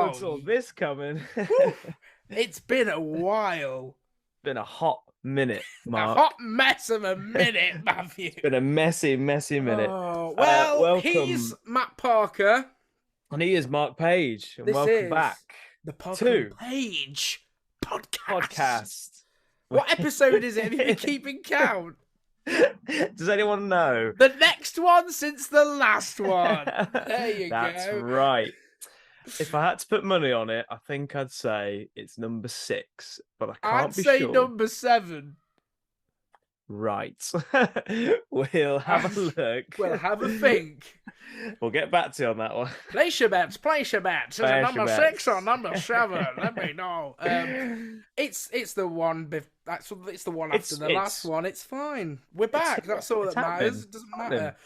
never saw this coming. It's been a while. Been a hot minute, Mark. A hot mess of a minute, Matthew. It's been a messy minute. Oh, well, welcome. he's Matt Parker. And he is Mark Page. And This welcome is back the Parker to Page podcast. What episode is it? Have you been keeping count? Does anyone know? The next one since the last one. There you That's go. right. If I had to put money on it, I think I'd say it's number 6, but I can't be sure. I'd say number 7. Right. We'll have a look. We'll have a think. We'll get back to you on that one. Place your bets. Is it number 6 or number 7? Let me know. It's the one. It's the one after the last one. It's fine. We're back. That's all that matters. It doesn't matter.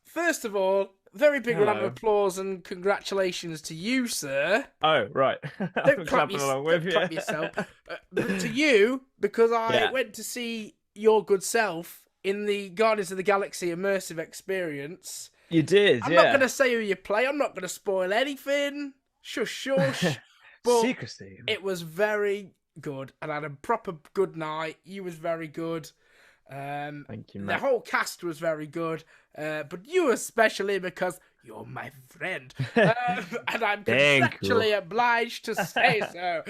First of all, very big round of applause and congratulations to you, sir. Oh, right. Don't clap yourself. To you, because I went to see your good self in the Guardians of the Galaxy immersive experience. You did, I'm not going to say who you play. I'm not going to spoil anything. Shush. But secrecy. It was very good, and I had a proper good night. You was very good. Thank you, Matt. The whole cast was very good, but you especially because you're my friend, and I'm contractually obliged to say so.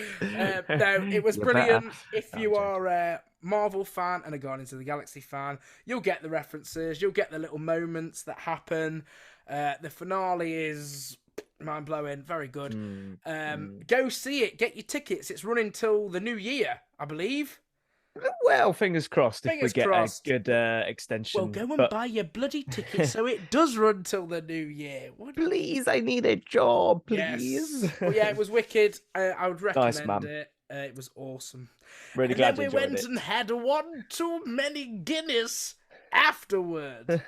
No, it was brilliant. If you are a Marvel fan and a Guardians of the Galaxy fan, you'll get the references, you'll get the little moments that happen. The finale is mind-blowing, very good. Go see it, get your tickets. It's running till the new year, I believe. Well, fingers crossed if we get a good extension. Well, go and buy your bloody ticket so it does run till the new year. Please, I need a job, please. Yes. Well, yeah, it was wicked. I would recommend it. It was awesome. Really glad you enjoyed it. And then we went and had one too many Guinness afterwards.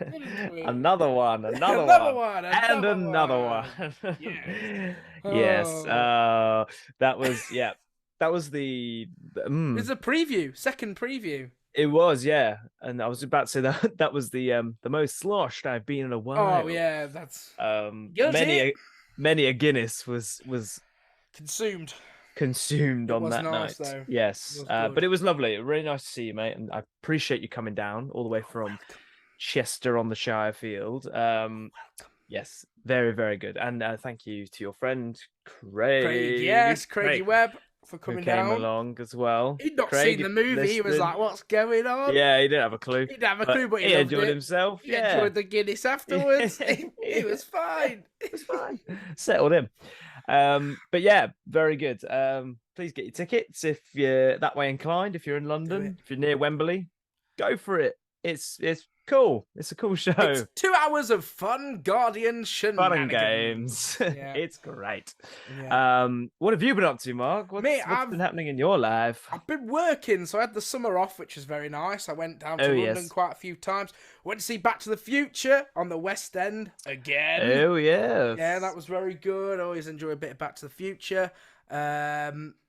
Another one. And another one. Yeah. Yes. That was the. It was a preview, second preview. It was, yeah, and I was about to say that was the most sloshed I've been in a while. Oh yeah, that's many a Guinness was consumed on that nice, night. Though. Yes, but it was lovely. Really nice to see you, mate, and I appreciate you coming down all the way from Chester on the Shire Field. Yes, very, very good, and thank you to your friend Craig. Yes, Craigie Webb. For coming who came along as well. He'd not seen the movie. He was like, "What's going on?" Yeah, he didn't have a clue. He didn't have a clue, but he enjoyed himself. He enjoyed the Guinness afterwards. He was fine. It was fine. Settled him. But yeah, very good. Please get your tickets if you're that way inclined. If you're in London, if you're near Wembley, go for it. It's cool. It's a cool show. It's 2 hours of fun Guardian shenanigans. Fun and games. Yeah. It's great. Yeah. What have you been up to, Mark? What's been happening in your life? I've been working, so I had the summer off, which was very nice. I went down to London quite a few times. Went to see Back to the Future on the West End again. Oh, yeah. Yeah, that was very good. I always enjoy a bit of Back to the Future. Was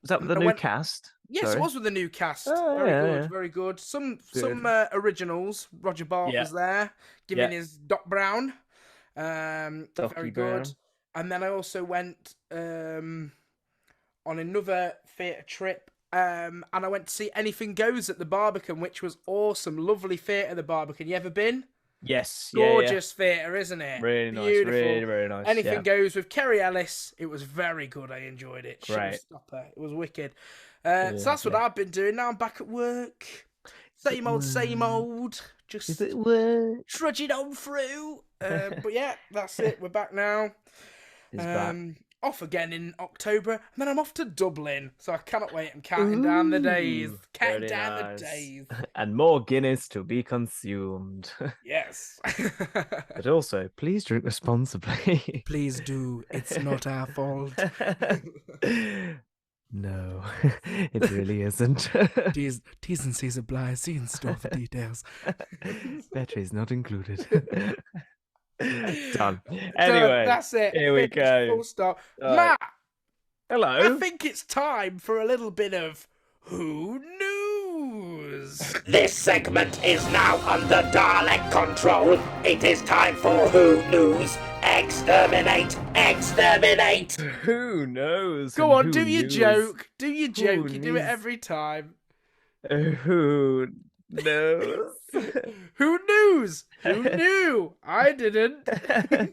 that with the new cast? Yes, Sorry. It was with the new cast. Very good. Some originals. Roger Bart was there, giving his Doc Brown. Very good. And then I also went on another theatre trip, and I went to see Anything Goes at the Barbican, which was awesome. Lovely theatre, the Barbican. You ever been? Yes. Gorgeous theatre, isn't it? Really nice. Beautiful. Really, very nice. Anything Goes with Kerry Ellis. It was very good. I enjoyed it. Great. Showstopper. It was wicked. So that's what I've been doing. Now I'm back at work. Same old. Just trudging on through. But yeah, that's it. We're back now. Off again in October, and then I'm off to Dublin. So I cannot wait. I'm counting down the days. The days. And more Guinness to be consumed. Yes. But also, please drink responsibly. Please do. It's not our fault. No, it really isn't. T's and C's apply. See in store for details. Batteries not included. Done. Anyway, that's it. Here we go. Full stop. Matt. Hello. I think it's time for a little bit of Who News. This segment is now under Dalek control. It is time for Who News. Exterminate! Exterminate! Who knows? Go on, do your joke. Do your joke. You do it news? every time. Who knows? Who knows? Who knew? I didn't.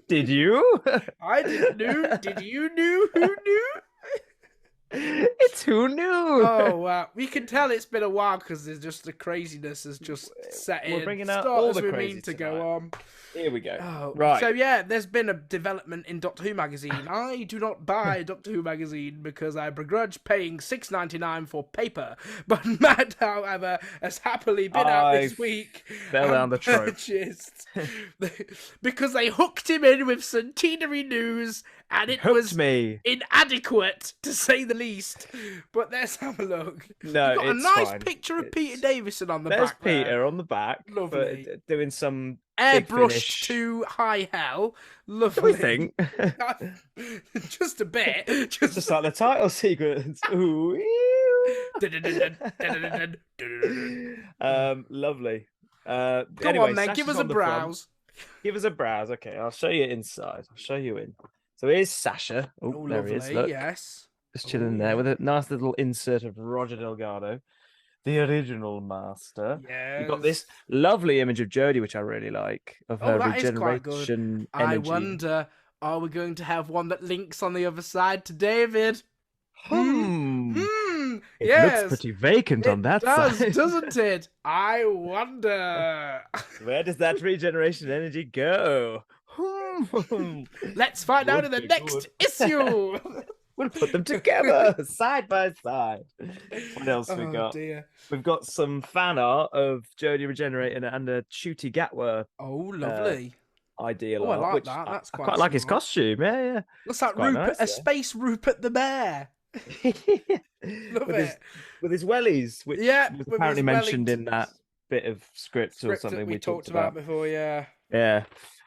Did you? I didn't know. Did you know? Who knew? It's who knew. Oh wow, we can tell it's been a while because there's just the craziness has just set in. We're bringing out Start all as the we crazy mean to tonight. go on. Here we go. Oh, Right. So yeah, there's been a development in Doctor Who magazine. I do not buy Doctor Who magazine because I begrudge paying $6.99 for paper. But Matt, however, has happily been out this week. Fell down the trope. Purchased because they hooked him in with Centenary news, and it was inadequate to say the least. But let's have a look. No, You've got it's a nice fine. picture of Peter Davison on the There's back. Peter there. on the back, Lovely. but doing some Airbrushed to high hell. Lovely. we think. Just a bit. Just like the title sequence. Ooh. Lovely. Go Anyway, on, then. Give us a browse. Give us a browse. Okay, I'll show you inside. I'll show you in. So here's Sasha. Oh, there lovely. he is. Look. Yes. Just chilling there with a nice little insert of Roger Delgado, the original master. Yes. You've got this lovely image of Jodie, which I really like, of her that is quite good. regeneration energy. I wonder, are we going to have one that links on the other side to David? It yes. looks pretty vacant on that side. Doesn't it? I wonder. Where does that regeneration energy go? Let's find out in the next issue. We'll put them together, side by side. What else we got? Dear. We've got some fan art of Jodie regenerating and a Shooty Gatwa. Oh, lovely. Ideal I art, like which that. That's I quite quite like his smart. costume. Yeah. Looks like quite Rupert, nice, a space Rupert the Bear. Love it. With his wellies, which was apparently mentioned in that bit of script or something that we talked about before. Yeah. Yeah.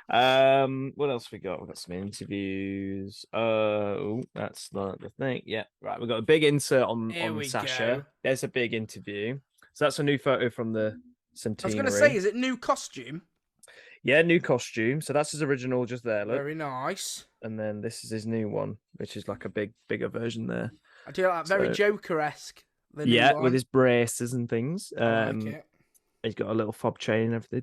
What else we got? We've got some interviews. Oh, that's not the thing. Yeah, right. We've got a big insert on Sasha. Go. There's a big interview. So that's a new photo from the Centenary. I was going to say, is it new costume? Yeah, new costume. So that's his original just there. Look. Very nice. And then this is his new one, which is like a bigger version there. I do like that, very Joker-esque. Yeah, with his braces and things. I like it. He's got a little fob chain and everything.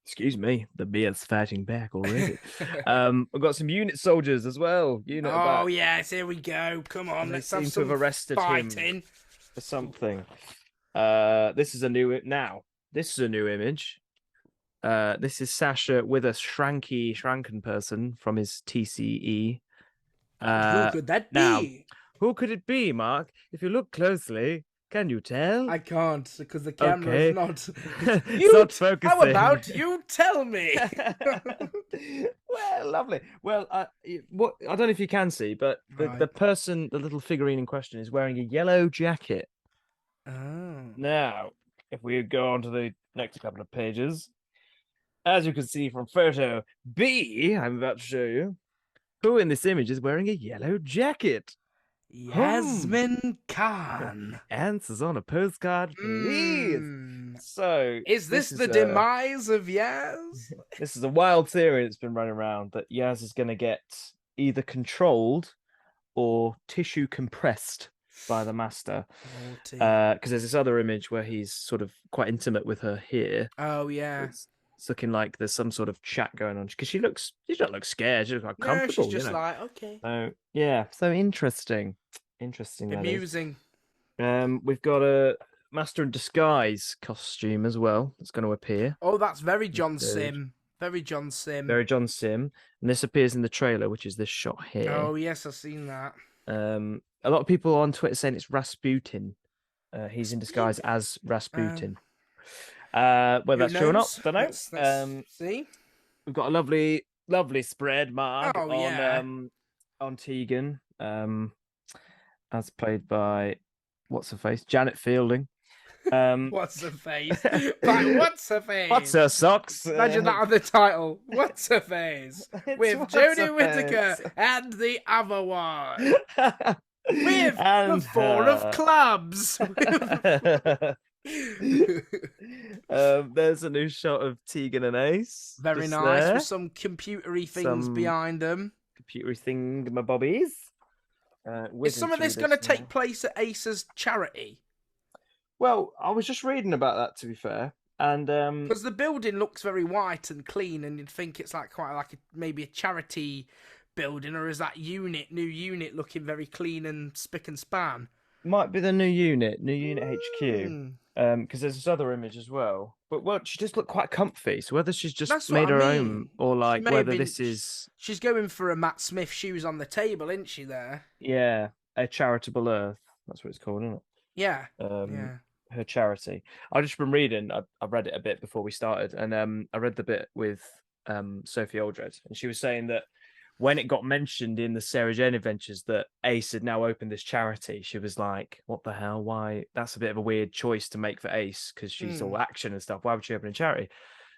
Excuse me, the beard's fighting back already. We've got some unit soldiers as well. Yes, here we go. Come on, let's have some arrested fighting. Him for something. This is a new image. This is Sasha with a shranken person from his TCE. Who could that be? Now, who could it be, Mark? If you look closely, can you tell? I can't because the camera is not. It's not focusing. How about you tell me? Well, lovely. Well, what I don't know if you can see, but the person, the little figurine in question, is wearing a yellow jacket. Oh. Now, if we go on to the next couple of pages, as you can see from photo B, I'm about to show you, who in this image is wearing a yellow jacket? Yasmin Khan. Answers on a postcard, please. So, is this the demise of Yaz? This is a wild theory that's been running around that Yaz is going to get either controlled or tissue compressed by the master. Because there's this other image where he's sort of quite intimate with her here. Oh, yeah. It's looking like there's some sort of chat going on because she don't look scared. She looks quite comfortable. She's just like, okay. So yeah, so interesting. Amusing. We've got a Master in Disguise costume as well that's going to appear. Oh, that's very John Sim. Very John Sim. And this appears in the trailer, which is this shot here. Oh yes, I've seen that. A lot of people on Twitter saying it's Rasputin. He's in disguise as Rasputin. Whether that's true or not, don't know. Let's see. We've got a lovely spread, Mark, on Tegan, as played by what's her face, Janet Fielding. What's her face? What's her face? What's her socks? Imagine that on the title. What's her face? With Jodie Whittaker and the other one. With the Four of Clubs. There's a new shot of Tegan and Ace. Very Just nice, there. with some computery things Some behind them. computery thingamabobbies. Is Whizzing some of through this going to this take now. place at Ace's charity? Well, I was just reading about that, to be fair, and Because the building looks very white and clean, and you'd think it's like quite like maybe a charity building, or is that new unit, looking very clean and spick and span? might be the new unit HQ. Mm, Because there's this other image as well. But well, she just looked quite comfy. So whether she's just that's what made I her own, mean. or She like may have whether been. this is, She's going for a Matt Smith shoes on the table, isn't she? There. yeah, a charitable Earth. That's what it's called, isn't Yeah. it? Yeah. Her charity. I've just been reading. I read it a bit before we started, and I read the bit with Sophie Aldred, and she was saying that when it got mentioned in the Sarah Jane Adventures that Ace had now opened this charity, she was like, "What the hell? Why? That's a bit of a weird choice to make for Ace because she's all Mm, action and stuff. Why would she open a charity?"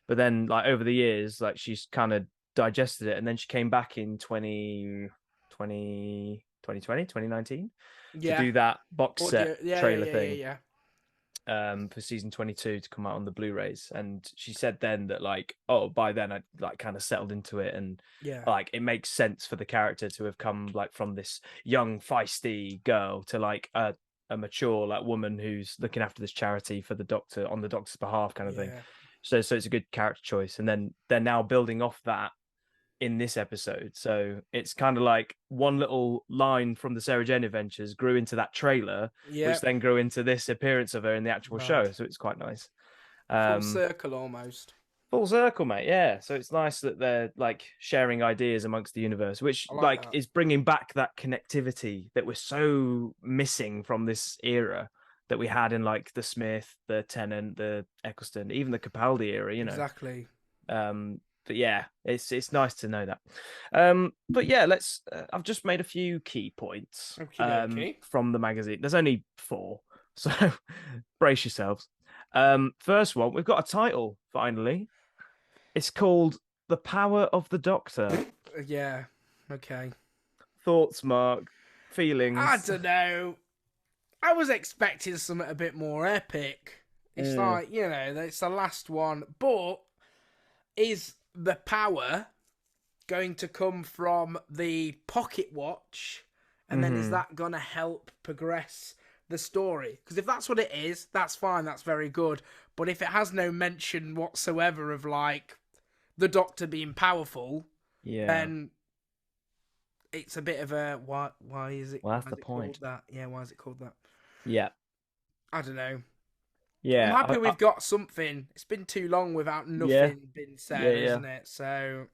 But then, like over the years, like she's kind of digested it, and then she came back in 2019 to yeah. do that box set Audio. Yeah. Yeah. trailer Yeah. Yeah. thing Yeah. for season 22 to come out on the Blu-rays, and she said then that like, oh, by then I like kind of settled into it, and Yeah. like it makes sense for the character to have come like from this young feisty girl to like a mature like woman who's looking after this charity for the doctor on the doctor's behalf kind of thing. Yeah. So it's a good character choice, and then they're now building off that in this episode. So it's kind of like one little line from the Sarah Jane Adventures grew into that trailer, which Yeah. then grew into this appearance of her in the actual Mad. show. So it's quite nice. Full Um, circle almost. Full circle, mate. Yeah. So it's nice that they're like sharing ideas amongst the universe, which I like like that. is bringing back that connectivity that we're so missing from this era that we had in like the Smith, the Tennant, the Eccleston, even the Capaldi era, you know. Exactly. But yeah, it's nice to know that. But yeah, let's. I've just made a few key points Okie dokie. from the magazine. There's only 4, so brace yourselves. First one, we've got a title finally. It's called "The Power of the Doctor." Yeah. Okay. Thoughts, Mark? I Feelings? don't know. I was expecting something a bit more epic. It's Mm, like, it's the last one. But is the power going to come from the pocket watch? And then is hmm that going to help progress the story? Because if that's what it is, that's fine. That's very good. But if it has no mention whatsoever of, like, the Doctor being powerful, Yeah. then it's a bit of a why is it Well, that's why the is it called point. that? Yeah, why is it called that? Yeah. I don't know. I'm Yeah. happy we've got something. It's been too long without Yeah. nothing being Yeah. said, Yeah. isn't it? So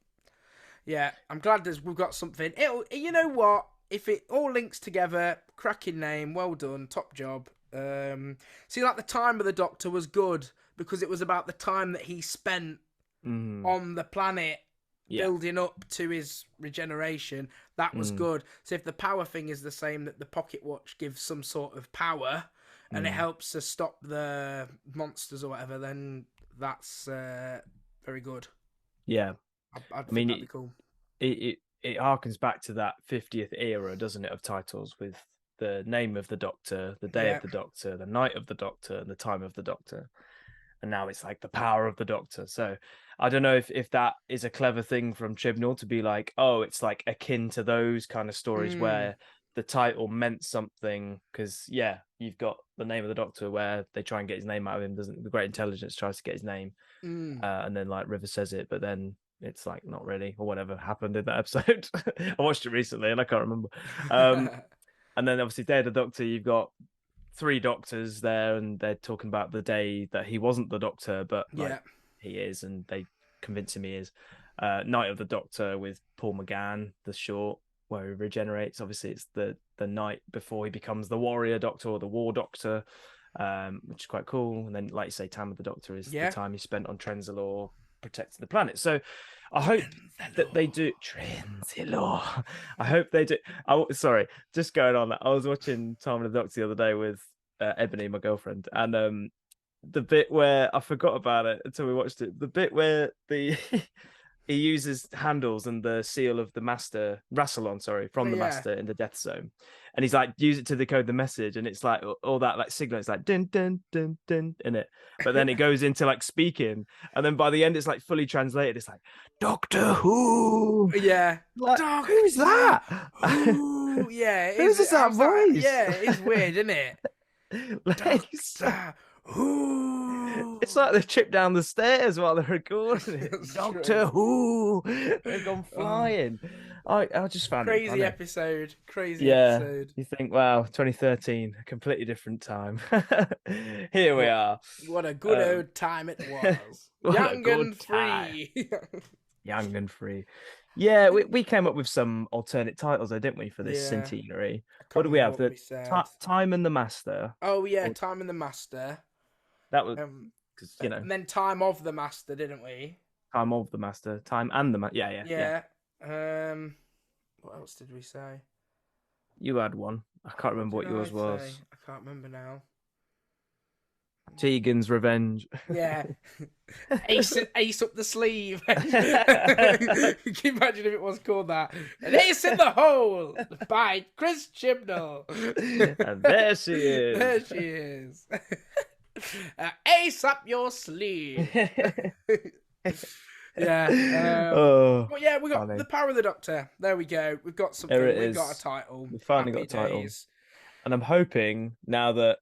yeah, I'm glad we've got something. You know what? If it all links together, cracking name, well done, top job. See, like the time of the Doctor was good because it was about the time that he spent Mm, on the planet yeah. building up to his regeneration. That was Mm, good. So if the power thing is the same, that the pocket watch gives some sort of power and it mm. helps to stop the monsters or whatever, then that's very good. Yeah. I'd I think mean, that'd be cool. it harkens back to that 50th era, doesn't it, of titles with the name of the Doctor, the day Yeah. of the Doctor, the night of the Doctor, and the time of the Doctor. And now it's like the power of the Doctor. So I don't know if that is a clever thing from Chibnall to be like, oh, it's like akin to those kind of stories Mm, where the title meant something. Because yeah, you've got the name of the Doctor where they try and get his name out of him. Doesn't the Great Intelligence tries to get his name, mm. and then like River says it, but then it's like not really, or whatever happened in that episode. I watched it recently and I can't remember. Um, and then obviously Day of the Doctor, you've got 3 doctors there, and they're talking about the day that he wasn't the Doctor, but like Yeah. he is, and they convince him he is. Night of the Doctor with Paul McGann, the short where he regenerates. Obviously, it's the night before he becomes the Warrior Doctor or the War Doctor, which is quite cool. And then, like you say, Time of the Doctor is the Yeah. time he spent on Trenzalore protecting the planet. So I hope that they do Trenzalore. I hope they do. Sorry, just going on that. I was watching Time of the Doctor the other day with Ebony, my girlfriend, and the bit where I forgot about it until we watched it. The bit where the he uses handles and the seal of the master, Rassilon, sorry, from the master in the death zone. And he's like, use it to decode the message. And it's like all that like signal. It's like dun, dun, dun, dun in it. But then it goes into like speaking. And then by the end, it's like fully translated. It's like, Doctor Who. Yeah. Like, who's that? Who? Yeah. Who's that voice? Like, yeah, it's weird, isn't it? Doctor Who. It's like they've chipped down the stairs while they're recording it. Doctor Who. They've gone flying. I just found crazy it funny. episode. Crazy episode. You think, wow, 2013, a completely different time. Here we are. What a good old time it was. Young and free. Young and free. Yeah, we came up with some alternate titles, though, didn't we, for this centenary? What do we have? The Time and the Master. Oh yeah, Time and the Master. That was because and then Time of the Master, didn't we? Time of the Master, Time and the Master. Yeah. What else did we say? You had one. I can't remember what yours was. I can't remember now. Tegan's Revenge. Yeah. Ace up the sleeve. Can you imagine if it was called that? An Ace in the Hole by Chris Chibnall. And there she is. There she is. Ace up your sleeve. Yeah. Well, yeah, we got The Power of the Doctor. There we go. We've got something. We've got a title. We finally got a title. And I'm hoping now that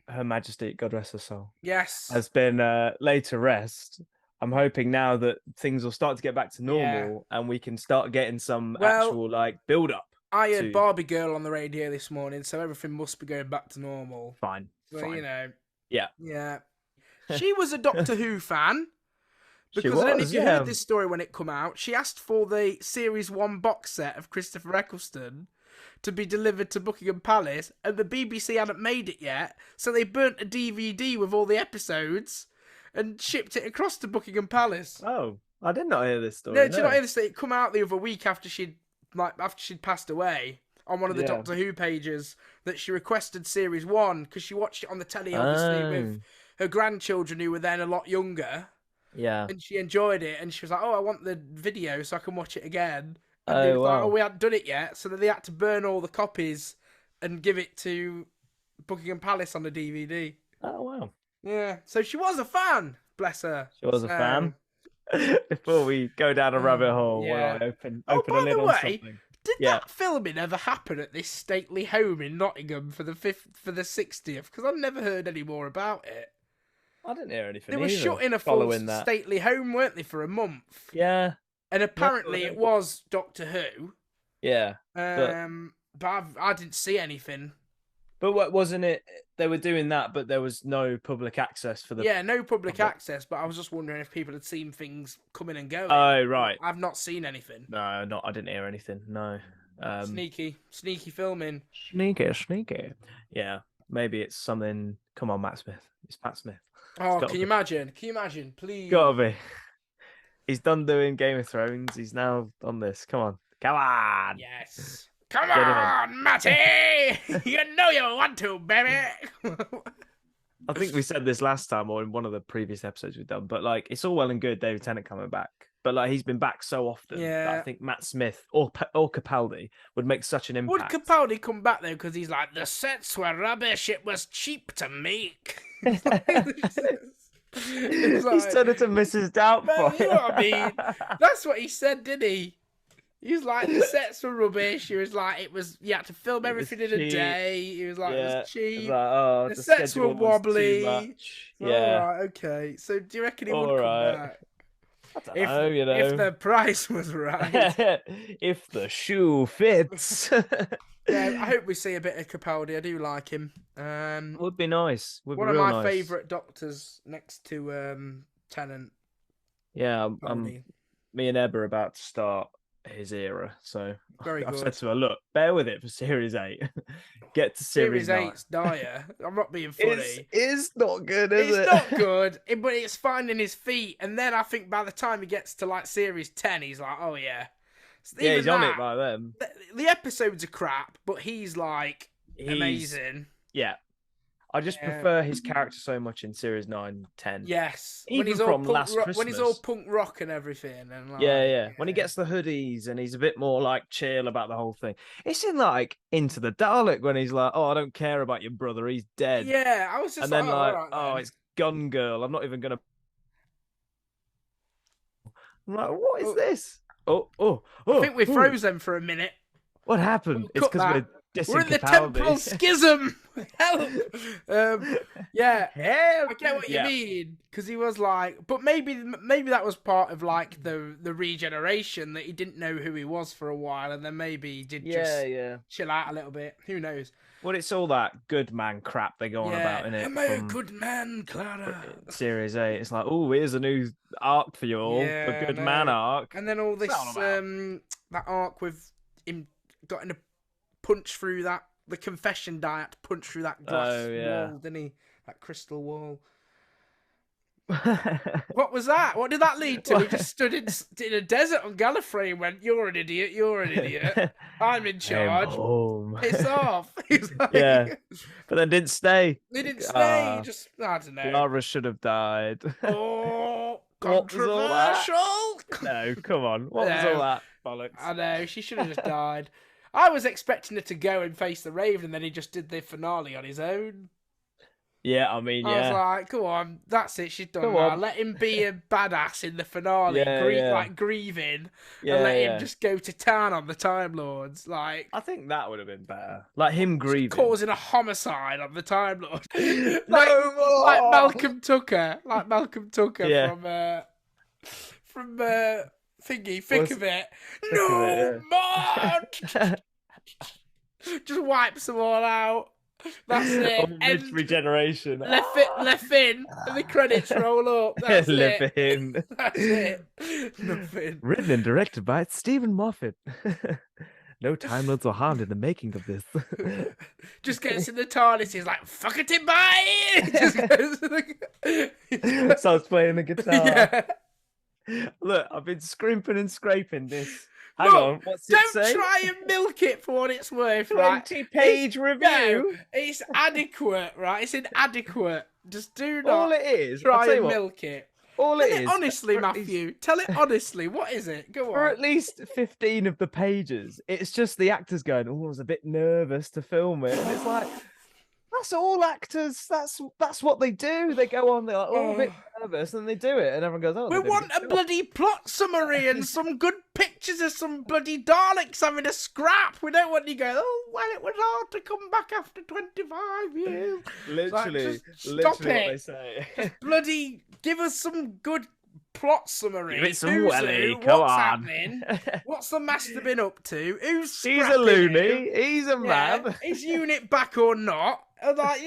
Her Majesty, God rest her soul, has been laid to rest. I'm hoping now that things will start to get back to normal and we can start getting some actual like build up. I heard Barbie Girl on the radio this morning, so everything must be going back to normal. Fine. So, you know. Yeah. She was a Doctor Who fan. Because I don't know if you heard this story when it come out. She asked for the Series 1 box set of Christopher Eccleston to be delivered to Buckingham Palace, and the BBC hadn't made it yet, so they burnt a DVD with all the episodes and shipped it across to Buckingham Palace. Oh, I did not hear this story. No, did you not hear this? It come out the other week after she'd passed away on one of the Doctor Who pages that she requested Series 1 because she watched it on the telly, obviously, with her grandchildren who were then a lot younger. Yeah. And she enjoyed it, and she was like, "Oh, I want the video so I can watch it again." And they was like, "Oh, we hadn't done it yet," so then they had to burn all the copies and give it to Buckingham Palace on the DVD. Oh wow! Yeah, so she was a fan. Bless her. She was a fan. Before we go down a rabbit hole, I open a lid on something. Did that filming ever happen at this stately home in Nottingham for the 60th? Because I've never heard any more about it. I didn't hear anything. They were shut in a full stately home, weren't they, for a month? Yeah. And apparently it was Doctor Who. Yeah. But I didn't see anything. But what wasn't it? They were doing that, but there was no public access for the. Yeah, no public access. But I was just wondering if people had seen things coming and going. Oh right. I've not seen anything. No, I didn't hear anything. No. Sneaky filming. Sneaky. Yeah, maybe it's something. Come on, Matt Smith. It's Matt Smith. Oh, can you imagine? Can you imagine? Please. Gotta be. He's done doing Game of Thrones. He's now on this. Come on. Yes. Come on, Matty! You know you want to, baby! I think we said this last time or in one of the previous episodes we've done, but like it's all well and good David Tennant coming back. But like he's been back so often that I think Matt Smith or Capaldi would make such an impact. Would Capaldi come back though? Because he's like, the sets were rubbish, it was cheap to make. He's turned into Mrs. Doubtfire. You know what I mean? That's what he said, didn't he? He was like, the sets were rubbish. He was like, you had to film everything in a day. He was like, it was cheap. Like, the sets were wobbly. Yeah. All right, okay. So do you reckon he would come back? I don't know, you know. If the price was right. If the shoe fits. Yeah, I hope we see a bit of Capaldi. I do like him. Would be nice. One of my favourite Doctors next to Tennant. Yeah, me and Eb are about to start his era, so I've said to her, look, bear with it for Series 8. Get to Series 9. 8's dire. I'm not being funny. It's not good, is it? It's not good, but it's finding his feet, and then I think by the time he gets to like Series 10, he's like, oh yeah. So he's on it by then. The episodes are crap, but he's like amazing. Yeah. I just prefer his character so much in series 9, 10. Yes, Even when he's from all Last Christmas. when he's all punk rock and everything, and like, Yeah. When he gets the hoodies and he's a bit more like chill about the whole thing. It's in like Into the Dalek when he's like, "Oh, I don't care about your brother, he's dead." Yeah, I was just And then like, like, "Oh, it's Gun Girl. I'm not even gonna. I'm like, what is this? I think we froze them for a minute. What happened? It's because we're in the temporal schism. Help! Yeah, Help! I get what you mean, because he was like, but maybe that was part of like the regeneration, that he didn't know who he was for a while, and then maybe he did chill out a little bit. Who knows? Well, it's all that good man crap they go on about in it. Am I a good man, Clara? Series 8. It's like, oh, here's a new arc for you all, the good man arc. And then all this that arc with him getting a punch through the confession die had to punch through that glass wall, didn't he? That crystal wall. What was that? What did that lead to? He just stood in a desert on Gallifrey and went, "You're an idiot. You're an idiot. I'm in charge. Piss off." He's like, but then didn't stay. He didn't stay. He just, I don't know. Lara should have died. Oh, controversial. No, come on. What was all that bollocks? I know, she should have just died. I was expecting her to go and face the Raven, and then he just did the finale on his own. Yeah, I mean, I was like, come on, that's it, she's done now. Let him be a badass in the finale, like grieving, and let him just go to town on the Time Lords. Like, I think that would have been better. Like him grieving, causing a homicide on the Time Lords. like Malcolm Tucker, from Thingy, Thick of It. No more. Just wipes them all out. That's it. Regeneration. Left fin, and the credits roll up. That's it. In. That's it. Nothing. Written and directed by Stephen Moffat. No Time Lords were harmed in the making of this. Just gets in the TARDIS. He's like, "Fuck it, bye." Just goes to the... Starts playing the guitar. Yeah. Look, I've been scrimping and scraping this. Hang on, what's it say? Don't try and milk it for what it's worth, 20-page review. No, it's adequate, right? It's inadequate. Just do not. All it is. Try and milk it. All it is. Honestly, Matthew. Tell it honestly. What is it? Go on. For at least 15 of the pages, it's just the actors going, "Oh, I was a bit nervous to film it." And it's like, that's all actors. That's what they do. They go on, they're like, "Oh, a bit nervous," and they do it, and everyone goes, "Oh." We want a bloody plot summary and some good pictures of some bloody Daleks having a scrap. We don't want you going, "Oh, well, it was hard to come back after 25 years." Literally, like, stop literally it. What they say. Just bloody give us some good plot summary. Give it some welly. What's happening? What's the Master been up to? Who's He's a loony. He's a man. Is Unit back or not? And like,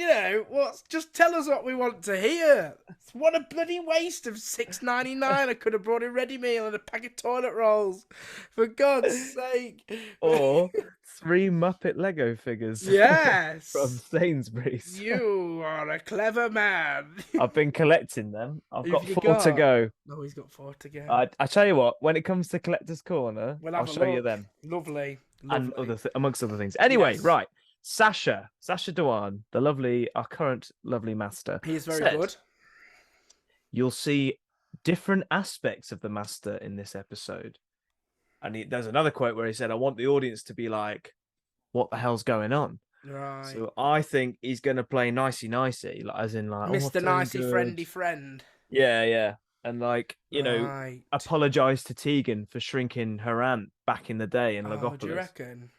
just tell us what we want to hear. What a bloody waste of $6.99. I could have brought a ready meal and a pack of toilet rolls. For God's sake. Or 3 Muppet Lego figures. Yes. From Sainsbury's. You are a clever man. I've been collecting them. I've got 4 to go. Oh, he's got 4 to go. I tell you what, when it comes to Collector's Corner, I'll show you them. Lovely. And amongst other things. Anyway, right. Sacha Dhawan, our current lovely master. He is very good. You'll see different aspects of the master in this episode. And there's another quote where he said, "I want the audience to be like, what the hell's going on?" Right. So I think he's going to play nicey, as in like Mr. Nicey Friendy Friend. Yeah. And apologise to Tegan for shrinking her aunt back in the day in Logopolis. Do you reckon?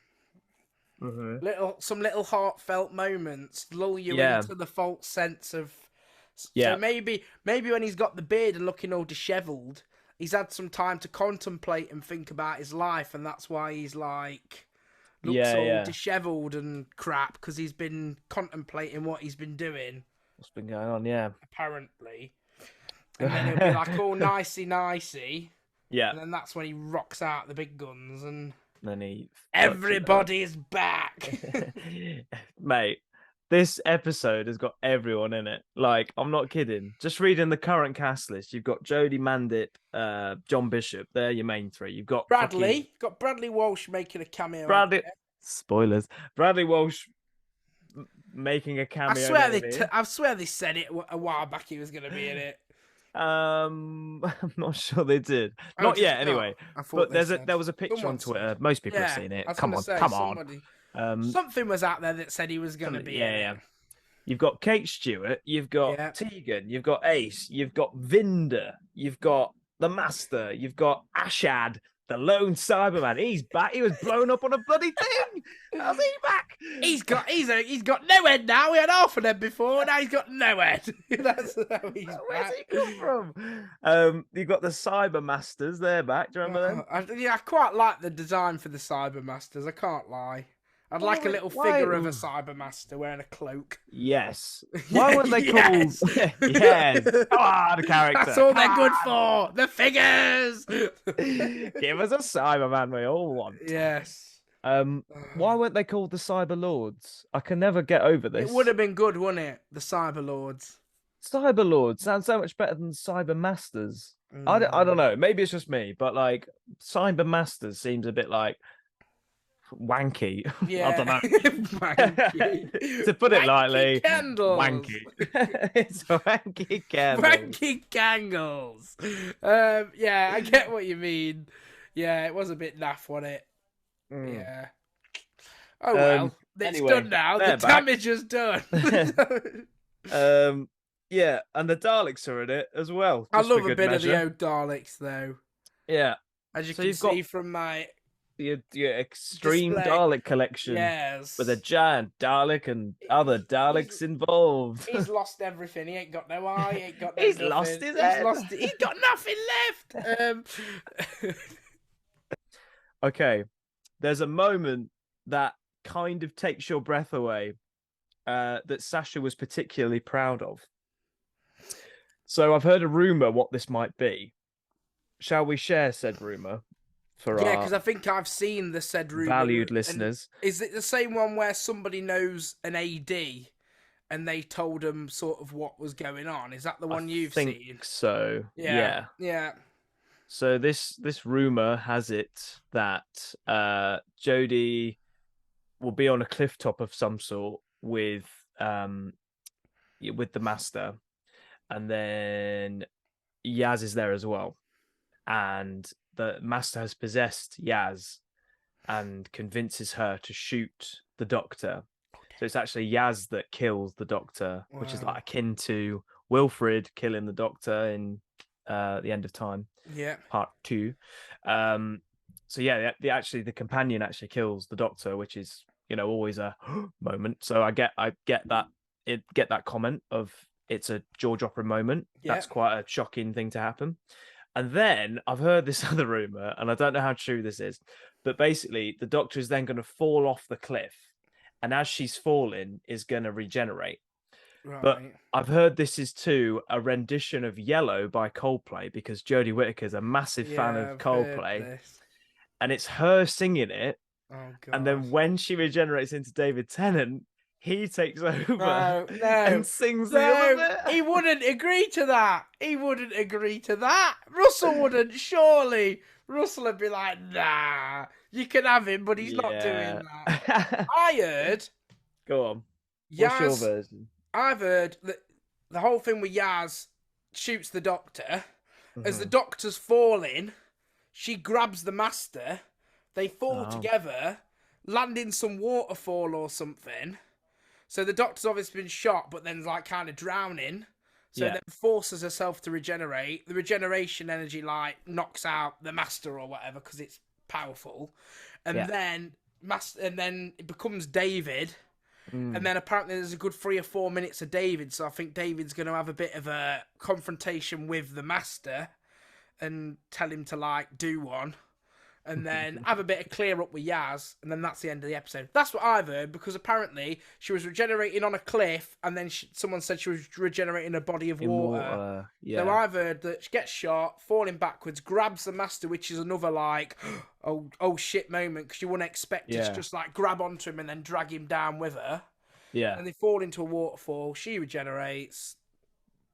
Mm-hmm. Some little heartfelt moments lull you into the false sense of. So maybe when he's got the beard and looking all dishevelled, he's had some time to contemplate and think about his life, and that's why he's like looks all dishevelled and crap, because he's been contemplating what he's been doing. What's been going on? Yeah, apparently. And then he'll be like all nicey. Yeah. And then that's when he rocks out the big guns and. Then everybody's back. Mate, this episode has got everyone in it. Like, I'm not kidding. Just reading the current cast list, you've got Jodie Mandit, John Bishop. They're your main 3. You've got Bradley. You've got Bradley Walsh making a cameo. Spoilers. Bradley Walsh making a cameo. I swear they said it a while back. He was going to be in it. I'm not sure they did. Oh, Not yet, anyway. I thought But there was a picture on Twitter. Most people have seen it. Come on. Something was out there that said he was going to be in it. You've got Kate Stewart, you've got Tegan, you've got Ace, you've got Vinda, you've got the Master, you've got Ashad, the lone Cyberman. He's back. He was blown up on a bloody thing. How's he back? He's got no head now. We had half of them before. Now he's got no head. That's how he's back. Where's he come from? You've got the Cyber Masters. They're back. Do you remember them? I quite like the design for the Cyber Masters. I can't lie. I'd like a little figure of a Cyber Master wearing a cloak. Yes. Why weren't they called? Yes. Come on, the character. That's all they're good for. The figures. Give us a Cyberman we all want. Yes. Why weren't they called the Cyber Lords? I can never get over this. It would have been good, wouldn't it? The Cyber Lords. Cyber Lords sounds so much better than Cyber Masters. I don't know. Maybe it's just me, but like Cyber Masters seems a bit like wanky. Yeah. I don't know. Wanky. To put it lightly, candles. wanky. It's a wanky candle. Wanky candles. Yeah, I get what you mean. Yeah, it was a bit naff, wasn't it? Yeah. Oh well, it's done now. The damage is done. Yeah, and the Daleks are in it as well. I love a bit of the old Daleks, though. Yeah, as you can see from my your extreme display. Dalek collection. Yes, with a giant Dalek and other Daleks involved. He's lost everything. He ain't got no eye. He ain't got no He's nothing. Lost his head. He's got nothing left. Okay, there's a moment that kind of takes your breath away that Sasha was particularly proud of. So I've heard a rumor what this might be. Shall we share said rumor? Yeah, because I think I've seen the said rumor. Valued listeners. Is it the same one where somebody knows an AD and they told them sort of what was going on? Is that the one you've seen? I think so. Yeah. So this rumor has it that Jodie will be on a cliff top of some sort with the Master, and then Yaz is there as well, and the Master has possessed Yaz and convinces her to shoot the Doctor. So it's actually Yaz that kills the Doctor, which is like akin to Wilfred killing the Doctor in The End of Time. Yeah. Part 2. So yeah, the companion actually kills the Doctor, which is, always a moment. So I get that comment of it's a jaw-dropper moment. Yeah. That's quite a shocking thing to happen. And then I've heard this other rumor, and I don't know how true this is, but basically the Doctor is then going to fall off the cliff, and as she's falling, is going to regenerate. Right. But I've heard this is too a rendition of Yellow by Coldplay, because Jodie Whittaker's a massive fan of Coldplay, and it's her singing it. Oh, God. And then when she regenerates into David Tennant, he takes over and sings the other bit. He wouldn't agree to that. Russell wouldn't, surely. Russell would be like, nah, you can have him, but he's not doing that. I heard... Go on. What's your version? I've heard that the whole thing with Yaz shoots the Doctor. As the Doctor's falling, she grabs the Master. They fall together, land in some waterfall or something. So the Doctor's obviously been shot, but then like kind of drowning. So then forces herself to regenerate. The regeneration energy knocks out the Master or whatever because it's powerful, and then it becomes David. And then apparently there's a good 3 or 4 minutes of David. So I think David's going to have a bit of a confrontation with the Master and tell him to do one. And then have a bit of clear up with Yaz, and then that's the end of the episode. That's what I've heard, because apparently she was regenerating on a cliff, and then someone said she was regenerating a body of water. So I've heard that she gets shot, falling backwards, grabs the Master, which is another oh shit moment, because you wouldn't expect it to just grab onto him and then drag him down with her. Yeah. And they fall into a waterfall. She regenerates.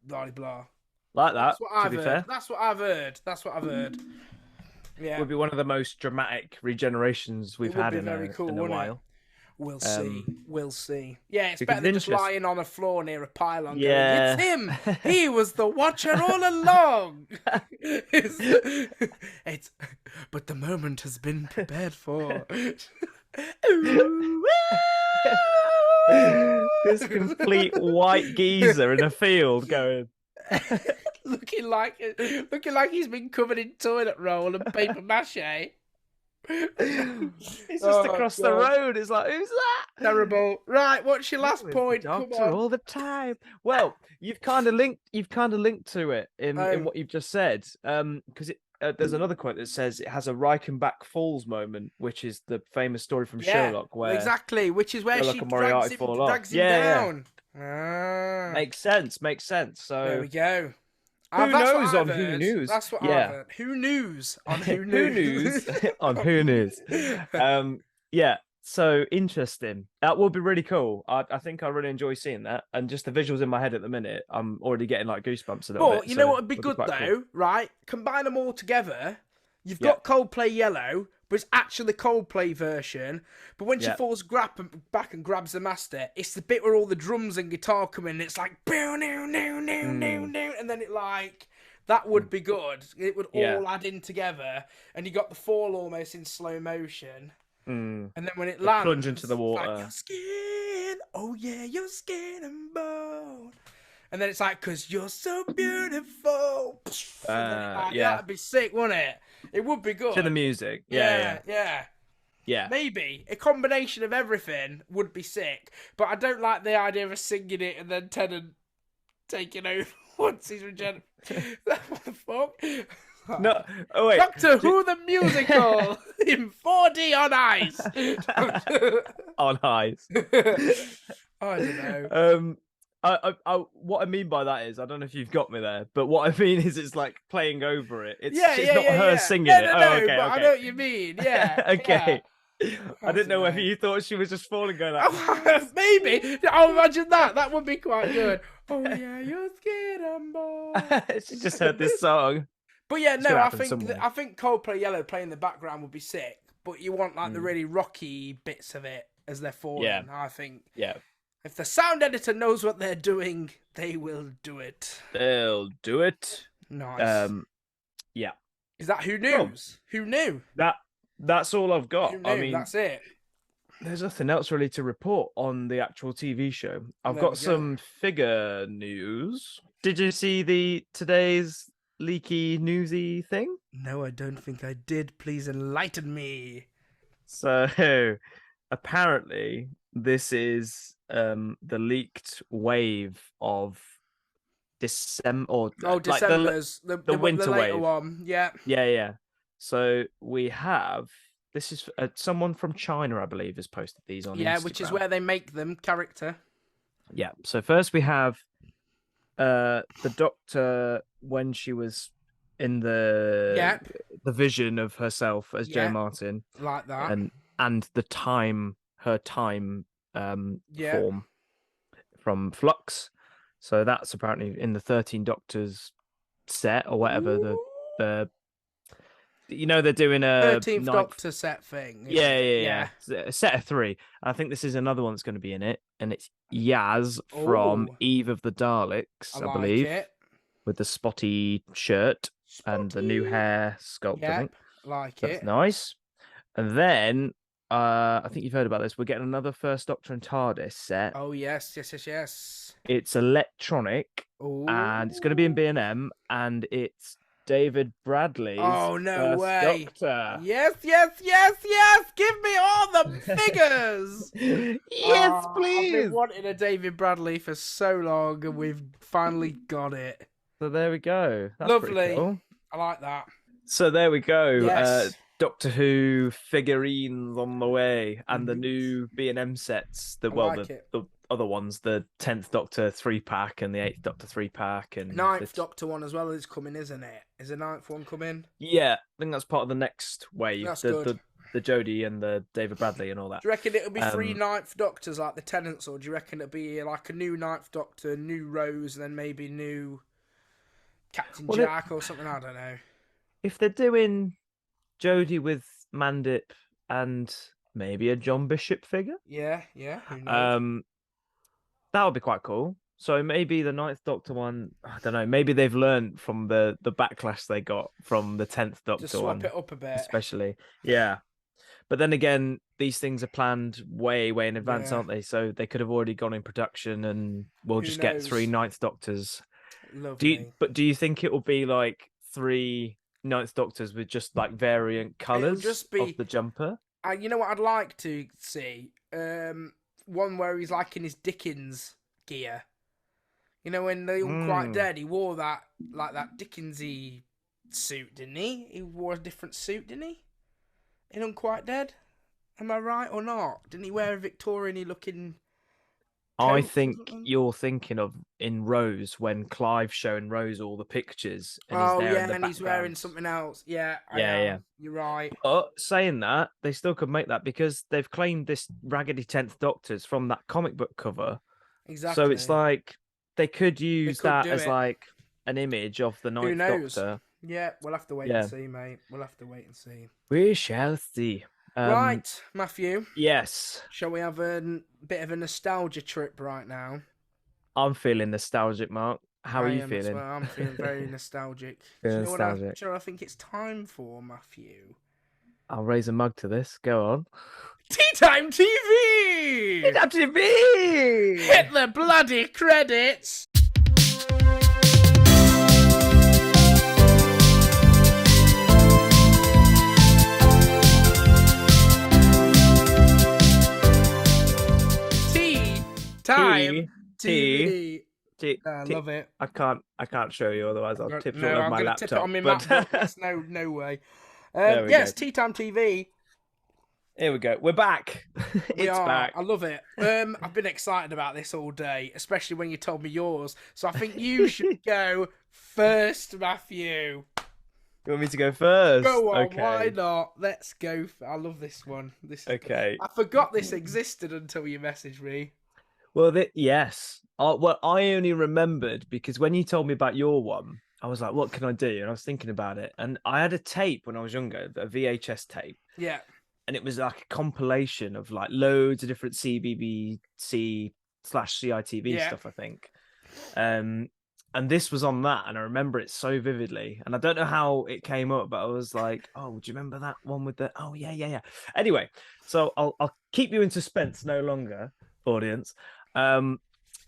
Blah blah. Like that. That's what I've heard. Fair. That's what I've heard. Yeah. Would be one of the most dramatic regenerations we've had in a while. We'll see. We'll see. Yeah, it's because better than just lying on a floor near a pylon going, it's him! He was the Watcher all along! it's but the moment has been prepared for. This complete white geezer in a field going... looking like he's been covered in toilet roll and paper mache. It's just across the road. It's like, who's that? Terrible. Right, what's your last point? Come on. All the time. Well, you've kind of linked to it in what you've just said. Because there's another quote that says it has a Reichenbach Falls moment, which is the famous story from Sherlock, where which is where Sherlock she and Moriarty drags him down. Yeah. Makes sense. So there we go. Who knows on Who News? That's what I've heard. Who news on Who News? Who news on Who News? Yeah. So interesting. That would be really cool. I think I really enjoy seeing that, and just the visuals in my head at the minute, I'm already getting like goosebumps a little bit. But you know what would be good though, cool. Right? Combine them all together. You've got Coldplay Yellow, but it's actually the Coldplay version. But when she falls back and grabs the master, it's the bit where all the drums and guitar come in. And it's like, and then it like, that would be good. It would all add in together, and you got the fall almost in slow motion. And then when it lands, plunge into the water. Like, your skin, oh yeah, your skin and bone. And then it's like, 'cause you're so beautiful. That'd be sick, wouldn't it? It would be good. To the music. Yeah. Maybe a combination of everything would be sick, but I don't like the idea of singing it and then Tennant taking over once he's regenerated. What the fuck? No, oh wait. Doctor Who the musical in 4D on ice. On ice. I don't know. What I mean by that is, I don't know if you've got me there, but what I mean is it's like playing over it. It's not her singing it. No, okay, but I know what you mean. Yeah. Okay. Yeah. I didn't know whether you thought she was just falling going like... Maybe. I'll imagine that. That would be quite good. Oh yeah, your skin and bone. She just heard this song. But yeah, no, I think Coldplay Yellow playing in the background would be sick. But you want like the really rocky bits of it as they're falling. Yeah. I think. Yeah. If the sound editor knows what they're doing, they will do it. They'll do it. Nice. Yeah. Is that Who News? Who knew? That's all I've got. Who knew? I mean, that's it. There's nothing else really to report on the actual TV show. I've got some figure news. Did you see today's leaky newsy thing? No, I don't think I did. Please enlighten me. So apparently this is the leaked wave of December, December's like the winter wave one. Yeah. So we have, this is someone from China, I believe, has posted these on Instagram. Which is where they make them character. Yeah. So first we have the Doctor when she was in the vision of herself as Jo Martin, like that, and her time form from Flux. So that's apparently in the 13 Doctors set or whatever. The they're doing a 13th Doctor set thing. Yeah. A set of 3. I think this is another one that's going to be in it, and it's Yaz from Eve of the Daleks, I believe, with the spotty shirt and the new hair sculpt. I think that's nice. And then I think you've heard about this. We're getting another First Doctor and TARDIS set. Oh yes. It's electronic, and it's going to be in B&M, and it's David Bradley's First Doctor. Yes. Give me all the figures. Yes, please. I've been wanting a David Bradley for so long, and we've finally got it. So there we go. That's lovely. Cool. I like that. So there we go. Yes. Doctor Who figurines on the way, and the new B&M sets. The other ones, the 10th Doctor 3-pack and the 8th Doctor 3-pack, and 9th Doctor one as well is coming, isn't it? Is the 9th one coming? Yeah, I think that's part of the next wave. That's good. The Jodie and the David Bradley and all that. Do you reckon it'll be 3 9th Doctors like the Tennants, or do you reckon it'll be like a new 9th Doctor, new Rose, and then maybe new Captain Jack or something? I don't know. If they're doing Jodie with Mandip and maybe a John Bishop figure. Yeah. Who knows? That would be quite cool. So maybe the Ninth Doctor one, I don't know. Maybe they've learned from the backlash they got from the 10th Just Doctor swap one, it up a bit. especially. Yeah. But then again, these things are planned way, way in advance, Yeah. aren't they? So they could have already gone in production, and we'll Who just get knows? 3 Ninth Doctors. Lovely. Do you think it will be like 3 Ninth Doctors with just like variant colors just be- of the jumper? You know what I'd like to see? One where he's like in his Dickens gear. You know, when they all quite dead, he wore that Dickensy suit, didn't he? He wore a different suit, didn't he? In Unquite Dead? Am I right or not? Didn't he wear a Victorian-y looking coat I or think something? you're thinking of in Rose when Clive's showing Rose all the pictures and he's Oh there in yeah, the and he's wearing background. something else. Yeah, I Yeah, am. yeah. You're right. But saying that, they still could make that because they've claimed this Raggedy 10th Doctors from that comic book cover. Exactly. So it's like they could use could that do as it. like an image of the Who Ninth knows? Doctor. Yeah, we'll have to wait Yeah. and see, mate. We'll have to wait and see. We shall see. Right, Matthew. Yes. Shall we have a bit of a nostalgia trip right now? I'm feeling nostalgic, Mark. How are you As feeling? well. I'm feeling very nostalgic. Feeling Do you know nostalgic. what I think it's time for, Matthew? I'll raise a mug to this. Go on. Tea Time TV! Tea Time TV! Hit the bloody credits! Tea Time TV. I love it. I can't show you, otherwise I'll tip it No, over I'm my going to laptop. tip it on my MacBook. That's no way. There Yes, go. Tea Time TV. Here we go. We're back. We are. Back. I love it. I've been excited about this all day, especially when you told me yours. So I think you should go first, Matthew. You want me to go first? Go on, okay. why not? Let's go. I love this one. Okay. I forgot this existed until you messaged me. Well, yes. Well, I only remembered because when you told me about your one, I was like, what can I do? And I was thinking about it. And I had a tape when I was younger, a VHS tape. Yeah. And it was like a compilation of like loads of different CBBC/CITV stuff, I think. And this was on that, and I remember it so vividly. And I don't know how it came up, but I was like, "Oh, do you remember that one with the?" Oh, yeah. Anyway, so I'll keep you in suspense no longer, audience.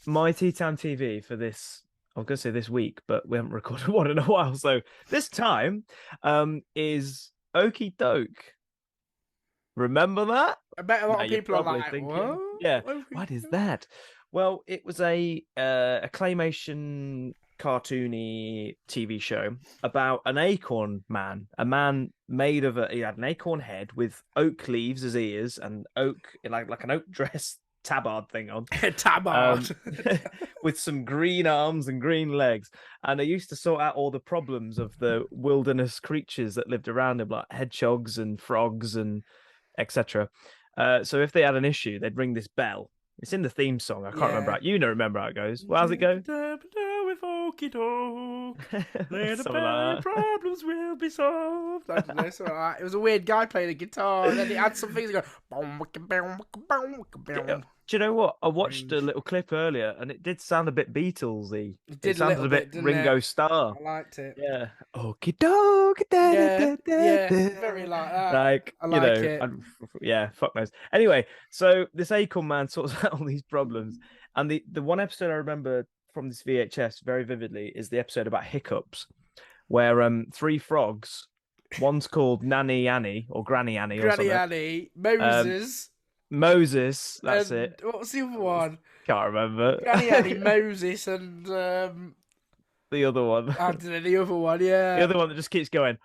My Tea Time TV for this, I was going to say this week, but we haven't recorded one in a while. So this time is Okie Doke. Remember that? I bet a lot of people are like, thinking, what? Yeah, what is that? Well, it was a claymation cartoony TV show about an acorn man, a man made of he had an acorn head with oak leaves as ears and oak, like an oak dress tabard thing on. Tabard. With some green arms and green legs. And they used to sort out all the problems of the wilderness creatures that lived around him, like hedgehogs and frogs and etc. So if they had an issue, they'd ring this bell. It's in the theme song. I can't remember how. You know, remember how it goes. Well, how's it go? With Okie Doke, later problems will be solved. I don't know, it's all right. It was a weird guy playing the guitar, and then he had some things that go. Do you know what? I watched a little clip earlier, and it did sound a bit Beatlesy. It sounded a bit Ringo Starr. I liked it. Yeah. Okie Doke. Yeah, very like that. Like, I like it. Yeah, fuck knows. Anyway, so this acorn man sorts out all these problems, and the one episode I remember from this VHS very vividly is the episode about hiccups, where 3 frogs, one's called Nanny Annie or Granny Annie or something. Granny Annie, Moses, that's it. What was the other one? Can't remember. Granny Annie, Moses, and the other one. I don't know, the other one, yeah. The other one that just keeps going.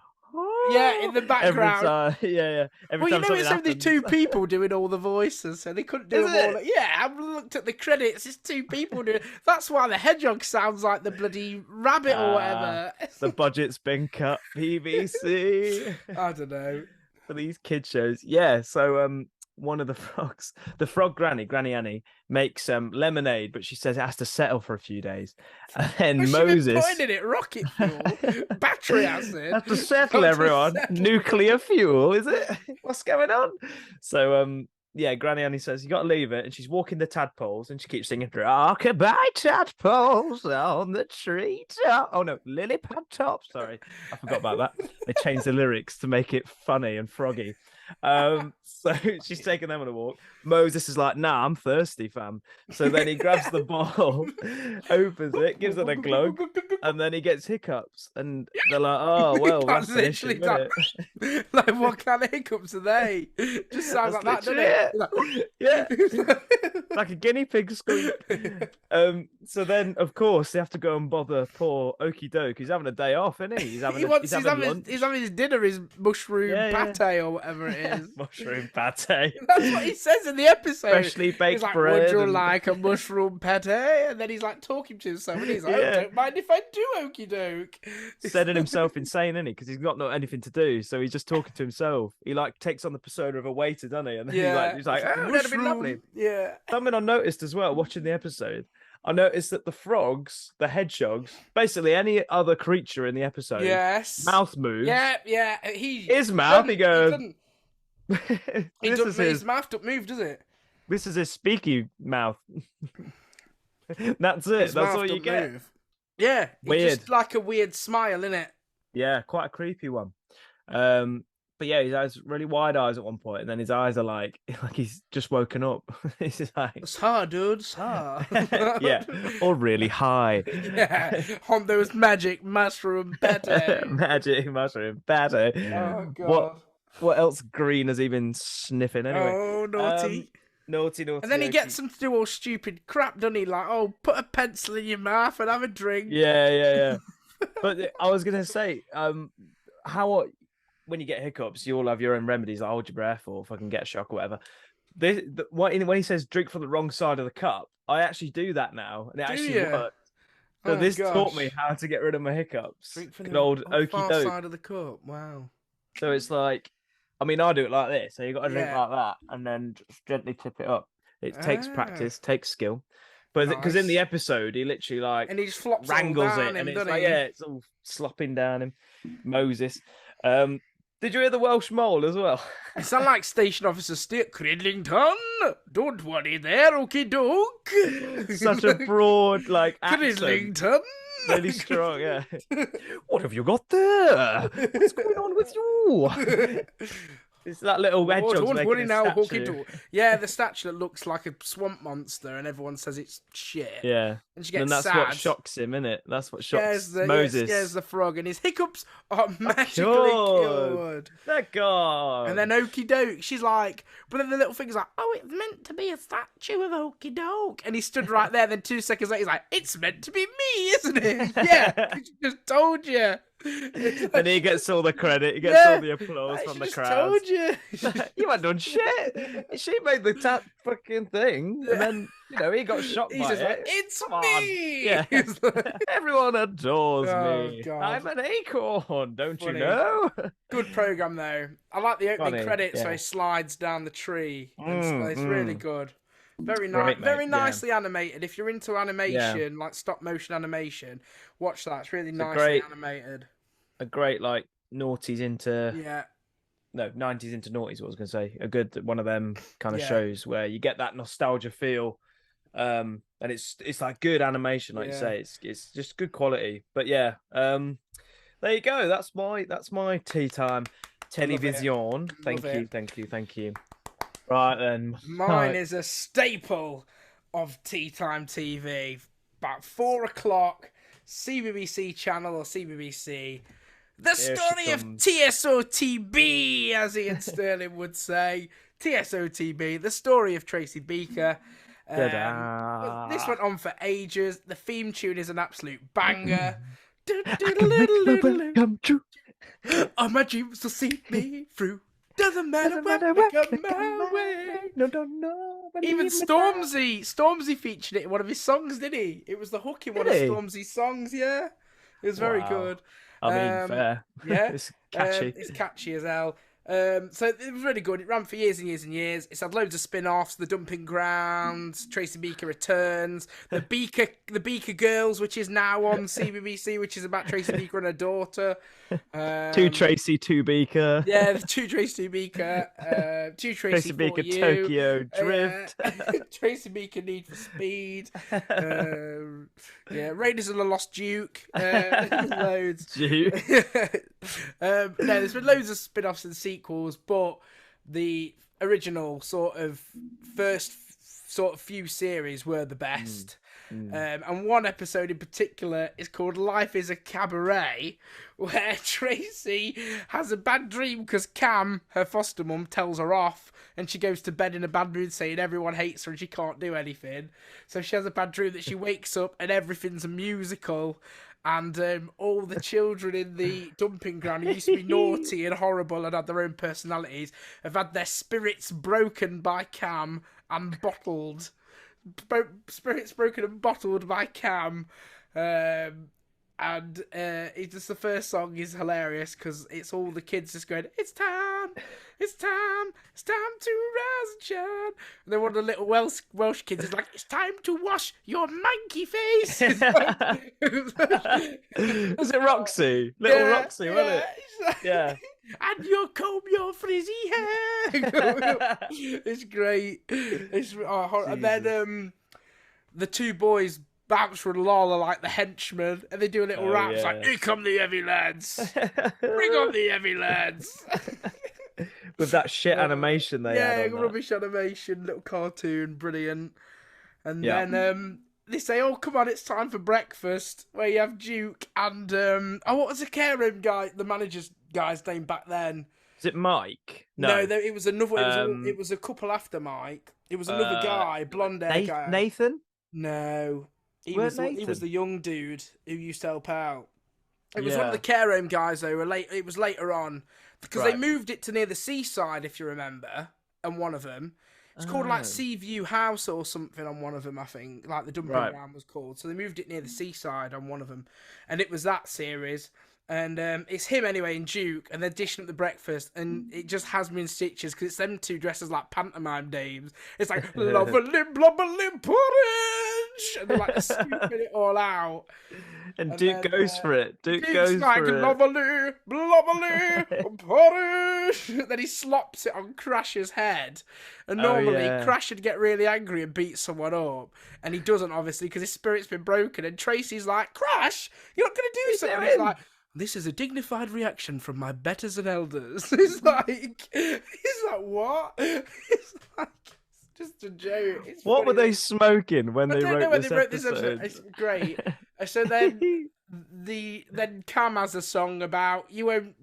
Yeah, in the background. Every time, Every time it's only 2 people doing all the voices, so they couldn't do them all. Yeah, I looked at the credits. It's 2 people doing. That's why the hedgehog sounds like the bloody rabbit or whatever. The budget's been cut. PVC. I don't know. For these kid shows, yeah. So one of the frogs, the frog Granny Annie, makes lemonade, but she says it has to settle for a few days. And then Moses putting in it rocket fuel, batteries. battery acid. Have to settle everyone. Nuclear fuel, is it? What's going on? So, yeah, Granny Annie says, you got to leave it. And she's walking the tadpoles and she keeps singing, rockabye tadpoles on the tree top. Oh, no, lily pad tops. Sorry, I forgot about that. They changed the lyrics to make it funny and froggy. So she's taking them on a walk. Moses is like, nah, I'm thirsty, fam. So then he grabs the ball, opens it, gives it a glug, and then he gets hiccups. And they're like, oh, well, that's literally like, what kind of hiccups are they? Just sounds like that, doesn't it? Like, yeah. Like a guinea pig squeak. So then, of course, they have to go and bother poor Okie Doke. He's having a day off, isn't he? He's having his dinner, his mushroom pate or whatever it is. Mushroom pate. That's what he says in the episode. Freshly baked like, bread. Would you like a mushroom pate? And then he's like talking to himself, and he's like, I don't mind if I do, Okie Doke. Setting himself insane, isn't he? Because he's got anything to do, so he's just talking to himself. He like takes on the persona of a waiter, doesn't he? And then he's like, oh, that'd be lovely. Yeah. Something I noticed as well watching the episode. I noticed that the frogs, the hedgehogs, basically any other creature in the episode, mouth moves. Yeah. His mouth, he goes. His mouth don't move, does it? This is his speaky mouth. That's it. That's all you get. Move. Yeah, weird. It's just like a weird smile, isn't it? Yeah, quite a creepy one. But yeah, he has really wide eyes at one point, and then his eyes are like he's just woken up. He's like, it's hard, dude. It's hard. Yeah, or really high. Yeah, on those magic mushroom pate. Magic mushroom pate. Oh god. What else green has he been sniffing anyway? Oh, naughty. Naughty. And then he gets them to do all stupid crap, doesn't he? Like, oh, put a pencil in your mouth and have a drink. Yeah. But I was going to say, when you get hiccups, you all have your own remedies, like hold your breath or fucking get a shock or whatever. When he says drink from the wrong side of the cup, I actually do that now, and it actually works. So this taught me how to get rid of my hiccups. Drink from the old Okie Doke side of the cup. Wow. So it's like, I mean, I do it like this. So you got to drink like that, and then just gently tip it up. It takes practice, takes skill. But because in the episode, he literally and he just flops wrangles it, and it's like, it's all slopping down him. Moses. Did you hear the Welsh mole as well? You sound like Station Officer Stuart Cridlington. Don't worry there, Okie Doke. Such a broad, like, accent. Cridlington. Really strong, yeah. What have you got there? What's going on with you? It's that little hedgehog. Don't worry now, Okie Doke. Yeah, the statue that looks like a swamp monster, and everyone says it's shit. Yeah, and she gets that's sad. What shocks him, isn't it? That's what shocks Moses. Scares the frog, and his hiccups are magically cured. They're gone. And then Okie Doke, she's like, but then the little thing's like, oh, it's meant to be a statue of Okie Doke, and he stood right there. Then 2 seconds later, he's like, it's meant to be me, isn't it? Yeah, she just told you. And he gets all the credit. He gets all the applause from the crowd. Told you. You haven't done shit. She made the fucking thing, and then he got shocked by it. Like, it's me. Yeah. Everyone adores me. God. I'm an acorn. Don't you know? Good program though. I like the opening credits where he slides down the tree. It's really good. Very nice, very nicely animated. If you're into animation, like stop motion animation, watch that. It's really nicely animated. A great like noughties into 90s into noughties. What I was going to say, a good one of them kind of shows where you get that nostalgia feel, and it's like good animation, like you say. It's just good quality. But there you go. That's my tea time television. Thank you. Right then. Mine is a staple of tea time TV. About 4 o'clock, CBBC channel or CBBC. The story of TSOTB, as Ian Sterling would say. TSOTB, the story of Tracy Beaker. This went on for ages. The theme tune is an absolute banger. Come true. All my dreams will see me through. Doesn't matter what come my way. No. Even Stormzy featured it in one of his songs, didn't he? It was the hook in one of Stormzy's songs, It was very good. I mean, fair. Yeah. It's catchy. It's catchy as hell. So it was really good. It ran for years and years and years. It's had loads of spin-offs. The Dumping Grounds, Tracy Beaker Returns, the Beaker Girls, which is now on CBBC, which is about Tracy Beaker and her daughter. Two Tracy, two Beaker. Yeah, the two Tracy Beaker, two Tracy Beaker, you. Tokyo Drift. Tracy Beaker Need for Speed. Raiders of the Lost Duke. Loads. Duke. No, there's been loads of spin-offs and sequels, but the original first few series were the best. And one episode in particular is called Life is a Cabaret, where Tracy has a bad dream because Cam, her foster mum, tells her off, and she goes to bed in a bad mood saying everyone hates her and she can't do anything. So she has a bad dream that she wakes up and everything's a musical, and all the children in the dumping ground who used to be naughty and horrible and had their own personalities have had their spirits broken by Cam and bottled. Spirits broken and bottled by Cam. It's just the first song is hilarious because it's all the kids just going, it's time to rise and shine. And then one of the little Welsh kids is like, it's time to wash your manky face. Was it Roxy? Little Roxy, wasn't it? Yeah. And you comb your frizzy hair. It's great. And then the two boys, Bouncer and Lol, are like the henchmen, and they do a little rap. It's like, here come the heavy lads. Bring on the heavy lads. With that shit animation they had. Yeah, rubbish animation, little cartoon, brilliant. And then they say, oh, come on, it's time for breakfast, where you have Duke and, what was the care room guy, the manager's guy's name back then? Is it Mike? No, it was another, it was a couple after Mike. It was another guy, blonde hair guy. Nathan? No. He was the young dude who used to help out. It was one of the care home guys, though. It was later on. Because they moved it to near the seaside, if you remember, on one of them. It's called like Seaview House or something on one of them, I think. Like the dumping ground was called. So they moved it near the seaside on one of them. And it was that series. And it's him anyway and Duke, and they're dishing up the breakfast, and it just has me in stitches because it's them two dressed as like pantomime dames. It's like lovely blubbly porridge, and they're like scooping it all out. And Duke goes for it. Duke's goes like, for it. Lovely porridge. Then he slops it on Crash's head, and normally Crash would get really angry and beat someone up, and he doesn't obviously because his spirit's been broken. And Tracy's like, Crash, you're not going to do something. And he's like, this is a dignified reaction from my betters and elders. He's like, what? It's like, just a joke. It's what funny. were they smoking when they wrote this episode? It's great. So then Cam has a song about you won't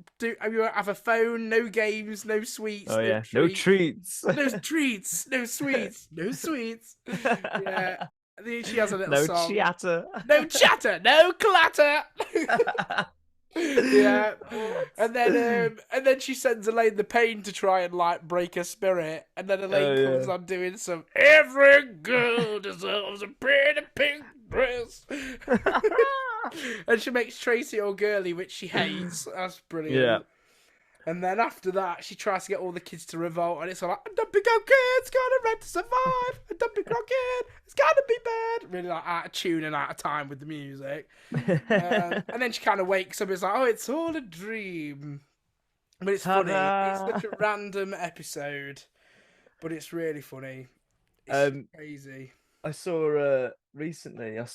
have a phone, no games, no sweets. No treats. No treats, no sweets, no sweets. Yeah. And then she has a little song. No chatter. No chatter, no clatter. Yeah, and then she sends Elaine the Pain to try and like break her spirit, and then Elaine comes on doing some every girl deserves a pretty pink dress, and she makes Tracy all girly, which she hates. That's brilliant. Yeah. And then after that, she tries to get all the kids to revolt, and it's all like, a dumpy go kid's got a right to survive. A dumpy go kid, it's gotta be bad. Really like out of tune and out of time with the music. And then she kind of wakes up. It's like, oh, it's all a dream. But it's funny. It's such a random episode, but it's really funny. It's crazy. I saw recently. I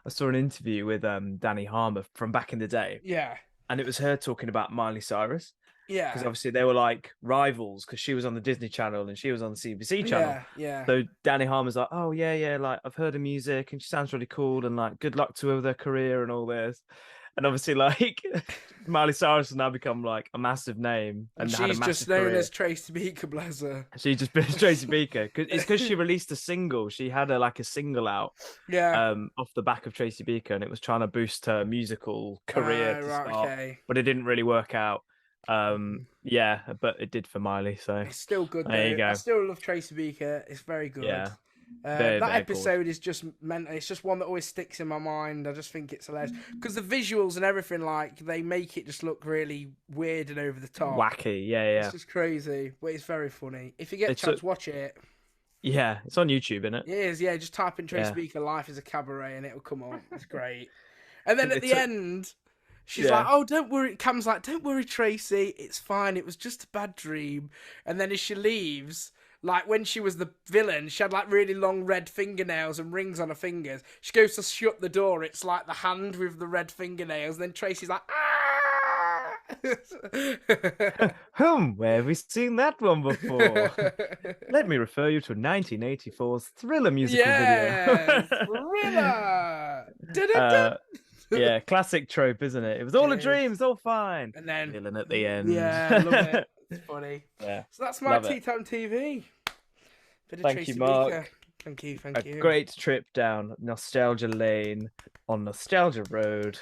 saw an interview with Danny Harmer from back in the day. Yeah. And it was her talking about Miley Cyrus. Yeah. Because obviously they were like rivals because she was on the Disney Channel and she was on the CBC channel. Yeah. So Danny Harmer's like, oh, yeah. Like, I've heard her music and she sounds really cool and like, good luck to her with her career and all this. And obviously, like, Miley Cyrus has now become like a massive name. And she's just known as Tracy Beaker, bless her. She's just been Tracy Beaker. It's because she released a single. She had a single out off the back of Tracy Beaker, and it was trying to boost her musical career to start. But it didn't really work out. But it did for Miley. So it's still good. There you go. I still love Tracy Beaker. It's very good. Yeah. Very, That very episode is just meant. It's just one that always sticks in my mind. I just think it's hilarious because the visuals and everything, like they make it just look really weird and over the top. wacky. Yeah. It's just crazy, but it's very funny. If you get a It's chance, watch it. Yeah, it's on YouTube, isn't it? It is, yeah. Just type in Tracy Yeah. Beaker "Life is a Cabaret" and it'll come up. It's great. And then They at the took- end, she's Yeah. like, "Oh, don't worry." Cam's like, "Don't worry, Tracy. It's fine. It was just a bad dream." And then as she leaves, like when she was the villain, she had like really long red fingernails and rings on her fingers. She goes to shut the door. It's like the hand with the red fingernails. Then Tracy's like, Where have we seen that one before? Let me refer you to 1984's Thriller musical yes, video. Thriller. Da-da-da. Yeah, classic trope, isn't it? It was all a It dream, is. it's all fine. And then Villain at the end. Yeah, I love it. It's funny. Yeah. So that's my Love Tea it. Time TV. Bit of Thank Tracy you, Mark. Beaker. Thank you. A great trip down Nostalgia Lane on Nostalgia Road.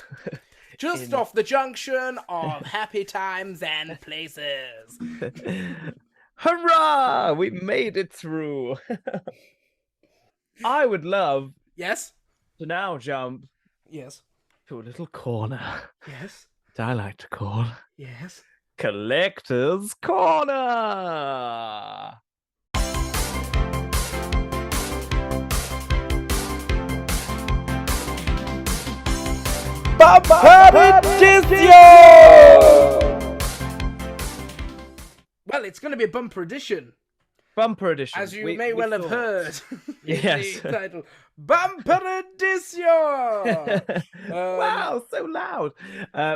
Just off the junction of happy times and places. Hurrah! We made it through. I would love Yes. to now jump Yes. to a little corner Yes. that I like to call Yes. Collector's Corner. Well, it's going to be a bumper edition, Bumper edition. as you We- may we well have thought- heard. Yes. The title, Bumper Edition. Wow, so loud.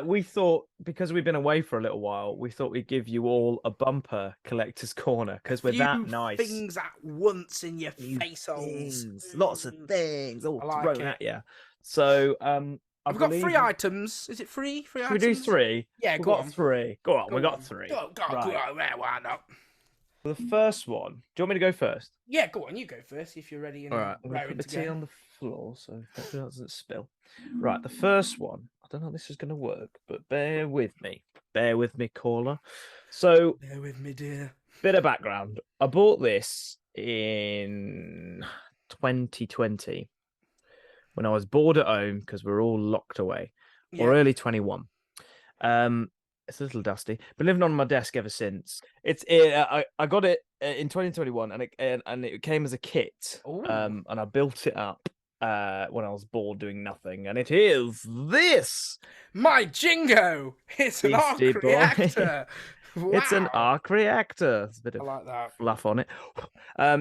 We thought, because we've been away for a little while, we thought we'd give you all a bumper collector's corner because we're that Few nice. things at once in your face holes. Things, lots of things all I like thrown it. at you. So, I've got 3 items. Is it free? Three Should we items? do 3? Yeah, we go got on. 3. Go on, we Go got on. 3. Go Right. on. Yeah, why not? The first one. Do you want me to go first? Yeah, go on. You go first if you're ready. And All right, I'm going to raring put the to tea go. on the floor so hopefully that doesn't spill. Right, the first one. I don't know if this is going to work, but bear with me. Bear with me, caller. So, Bear with me, dear. bit of background. I bought this in 2020 when I was bored at home because we're all locked away, or Yeah. early 21. It's a little dusty. Been living on my desk ever since. I got it in 2021, and it came as a kit. Ooh. And I built it up when I was bored doing nothing, and it is this. My Jingo! It's an arc Beastie Boy. reactor. It's an Wow. arc reactor. It's a bit I of like that. fluff on it.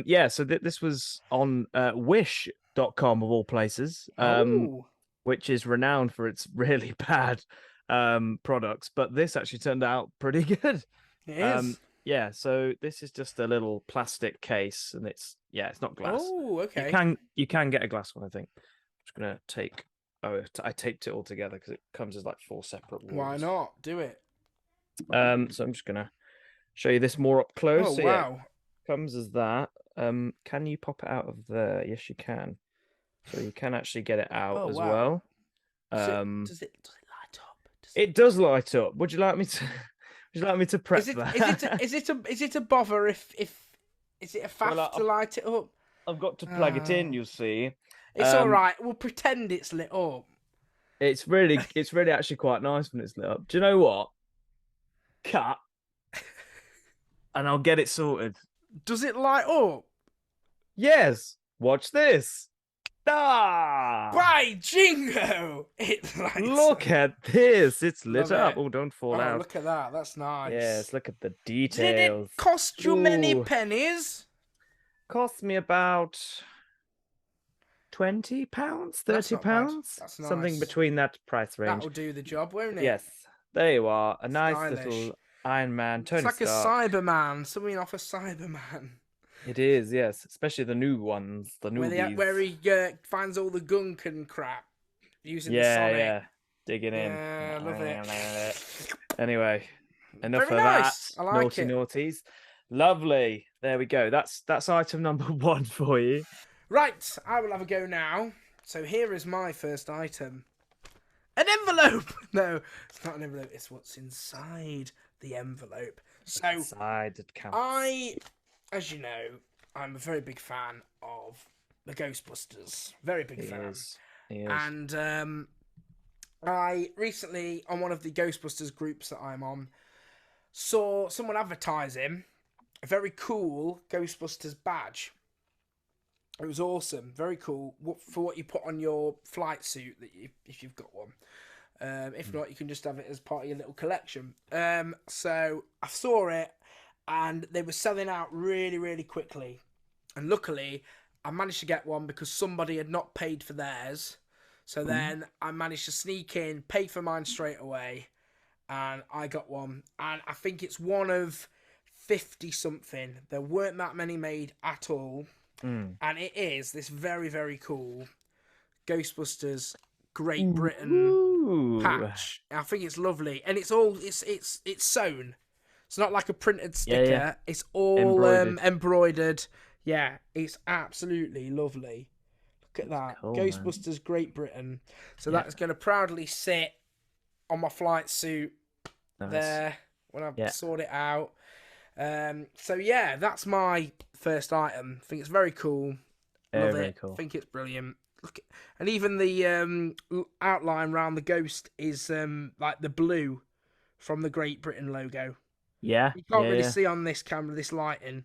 Yeah, so this was on wish.com of all places, Ooh. which is renowned for its really bad products, but this actually turned out pretty good. It is. Yeah, so this is just a little plastic case, and it's not glass. Oh, okay. You can get a glass one, I think. I'm just gonna take. Oh, I taped it all together because it comes as like 4 separate walls. Why not? Do it. So I'm just gonna show you this more up close. Oh, So, yeah, wow. comes as that. Can you pop it out of there? Yes, you can. So you can actually get it out Oh, as wow. well. Does it light up? It does light up. Would you like me to? Would you like me to prep Is it that? is it a bother if is it a faff Well, to light it up? I've got to plug it in. Oh. You see, It's all right. We'll pretend it's lit up. it's really actually quite nice when it's lit up. Do you know what? Cut, and I'll get it sorted. Does it light up? Yes. Watch this. Ah! By Jingo! It lights Look up. at this. It's lit Love up. it. Oh, don't fall Oh, out. look at that. That's nice. Yes, look at the Did details. it cost you many Ooh. pennies? Cost me about £20, That's not bad. £30, That's something nice. between that price range. That'll do the job, won't it? Yes, there you are. A nice Stylish. little Iron Man, Tony It's like Stark. a Cyberman. Something off a Cyberman. It is, yes, especially the new ones, the newbies. Where he finds all the gunk and crap using the yeah, Sonic. yeah, digging in. Yeah, I love it. Anyway, enough Very of nice. that. I like Naughty it. naughties. Lovely. There we go. That's item number 1 for you. Right, I will have a go now. So here is my first item. An envelope! No, it's not an envelope. It's what's inside the envelope. So Side it counts. as you know, I'm a very big fan of the Ghostbusters. Very big fan. He is. And I recently, on one of the Ghostbusters groups that I'm on, saw someone advertising a very cool Ghostbusters badge. It was awesome, very cool. For what you put on your flight suit, if you've got one. If not, you can just have it as part of your little collection. So I saw it, and they were selling out really, really quickly. And luckily, I managed to get one because somebody had not paid for theirs. So then I managed to sneak in, pay for mine straight away, and I got one. And I think it's one of 50-something. There weren't that many made at all. And it is this very, very cool Ghostbusters Great Britain patch. I think it's lovely. And it's all, it's sewn. It's not like a printed sticker. Yeah. It's all embroidered. Yeah, it's absolutely lovely. Look at that. Cool, Ghostbusters man. Great Britain. So that's going to proudly sit on my flight suit there when I've sorted it out. So yeah, that's my first item. I think it's very cool. Love it. Cool. I think it's brilliant. Look, and even the outline around the ghost is like the blue from the Great Britain logo. Yeah. You can't really see on this camera, this lighting,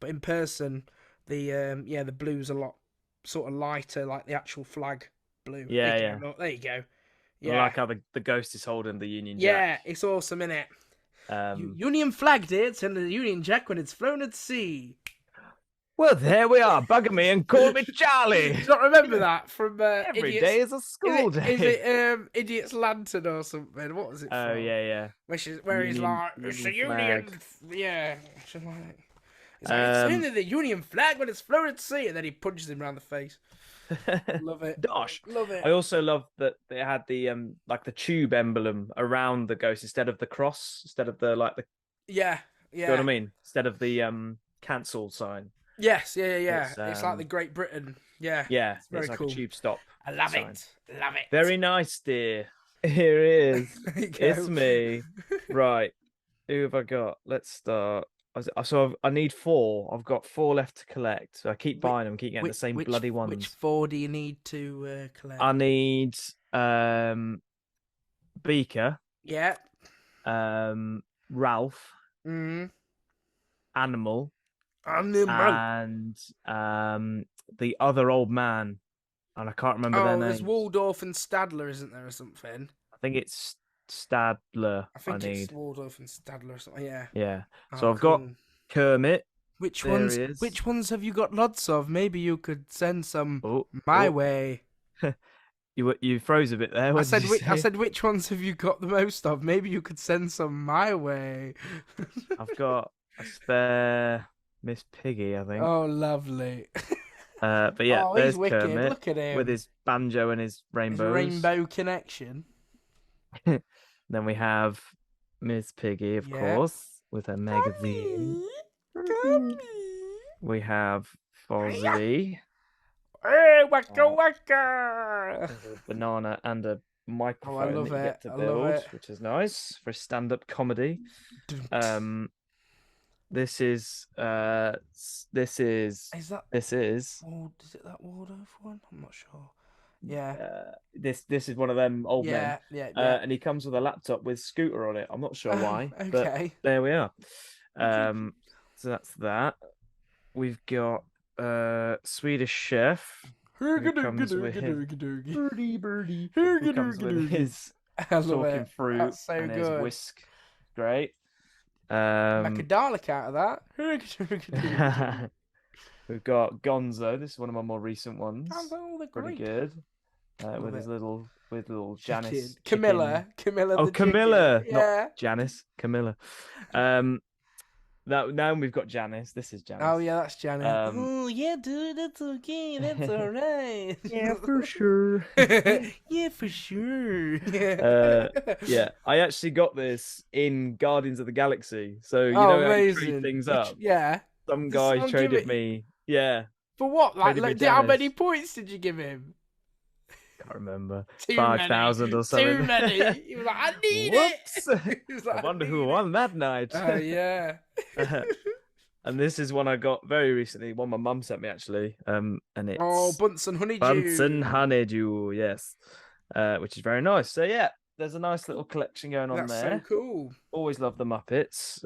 but in person, the blue's a lot sort of lighter, like the actual flag blue. Yeah. There you go. Yeah. I like how the ghost is holding the Union Jack. Yeah, it's awesome, isn't it? Union flag, dear. It's under the Union Jack when it's flown at sea. Well, there we are. Bugger me and call me Charlie. Do you not remember that from Every Idiots? day is a school day. Is it Idiot's Lantern or something? What was it Oh, from? yeah. Where he's like, it's the Union. Yeah. It's only the Union flag when it's flown at sea, and then he punches him around the face. Love it. Gosh. Love it. I also love that they had the like the tube emblem around the ghost instead of the cross, instead of the Yeah. You know what I mean? Instead of the cancel sign. Yes, yeah. It's like the Great Britain. Yeah. Yeah. It's very like cool. a tube stop. I love sign. it. Love it. Very nice, dear. Here it is. It's me. Right. Who have I got? Let's start. So I need 4. I've got 4 left to collect. So I keep buying them, keep getting the same bloody ones. Which 4 do you need to collect? I need Beaker. Yeah. Ralph. Animal. And the other old man. And I can't remember their names. There's Waldorf and Stadler, isn't there, or something? I think it's Stadler. I think it's Waldorf and Stadler or something. Yeah. Yeah. So I've got Kermit. Which ones have you got lots of? Maybe you could send some my way. You froze a bit there. I said which ones have you got the most of? Maybe you could send some my way. I've got a spare Miss Piggy, I think. Oh, lovely. But yeah, there's he's wicked. Kermit Look at him with his banjo and his rainbows. Rainbow connection. Then we have Miss Piggy, of course, with her magazine. We have Fozzie. Hey, waka! Banana and a microphone that you get to build, which is nice for stand-up comedy. This is. Is it that Waldorf one? I'm not sure. Yeah. This is one of them old men. Yeah. And he comes with a laptop with Scooter on it. I'm not sure why. Okay. But there we are. So that's that. We've got Swedish Chef. Who comes with his talking fruit and his whisk. Great. Make a Dalek out of that. We've got Gonzo. This is one of my more recent ones. They're pretty good. With his little Janice. Camilla. Oh, Camilla, chicken. not Janice. Camilla. Now we've got Janice. This is Janice. Oh yeah, that's Janice. Oh yeah, dude, that's okay. That's all right. Yeah, for sure. Yeah, for sure. Yeah, I actually got this in Guardians of the Galaxy. So you know how you trade things up. Yeah. Some guy traded me. Yeah. For what? Like how many points did you give him? Can't remember. 5,000 or something. Too many. He was like, I need it. I wonder who won that night. Oh yeah. And this is one I got very recently. One my mum sent me actually. And Oh, it's Bunsen Honeydew. Bunsen Honeydew, yes. Which is very nice. So yeah, there's a nice little collection going on That's so there. cool. Always love the Muppets.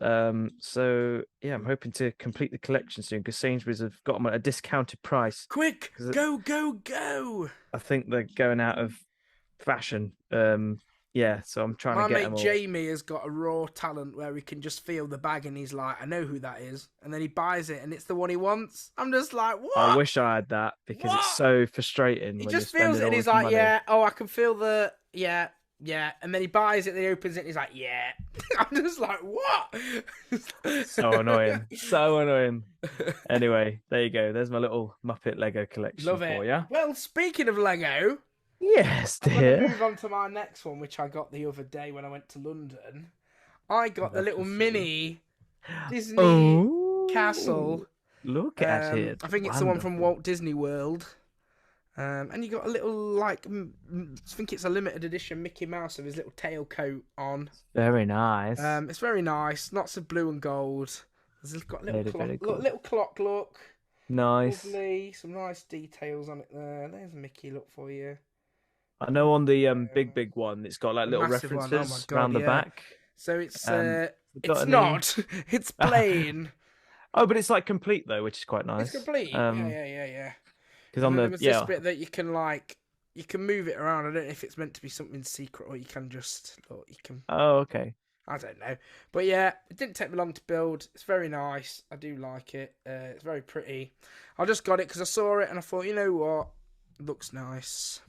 So yeah, I'm hoping to complete the collection soon because Sainsbury's have got them at a discounted price. Quick, 'Cause go, go, go. I think they're going out of fashion. Yeah, so I'm trying to My get mate them all. Jamie has got a raw talent where he can just feel the bag and he's like, I know who that is. And then he buys it and it's the one he wants. I'm just like, I what? wish I had that because it's What? so frustrating He when you're just feels spending it all and he's this like, money. yeah, oh, I can feel the, yeah, yeah. And then he buys it and he opens it and he's like, yeah. I'm just like, what? So annoying. So annoying. Anyway, there you go. There's my little Muppet Lego collection Love it. for you. Well, speaking of Lego, Yes, I'm going to dear. move on to my next one, which I got the other day when I went to London. I got the Love little to see. mini Disney Oh, castle. look at it. I think it's the one from Wonderful. Walt Disney World. And you got a little, like, I think it's a limited edition Mickey Mouse with his little tailcoat on. Very nice. It's very nice. Lots of blue and gold. It's got a little Very, clock, very cool. little clock look. Nice. Lovely. Some nice details on it there. There's Mickey look for you. I know on the big one, it's got like The little massive one. references Oh my around God, the yeah. back. So it's Got it's any- not. It's plain. Oh, but it's like complete though, which is quite nice. It's complete. Yeah. Because And on then there the was yeah, this bit that you can move it around. I don't know if it's meant to be something secret or you can just look. You can. oh okay, I don't know, but yeah, it didn't take me long to build. It's very nice. I do like it. It's very pretty. I just got it because I saw it and I thought, you know what, it looks nice.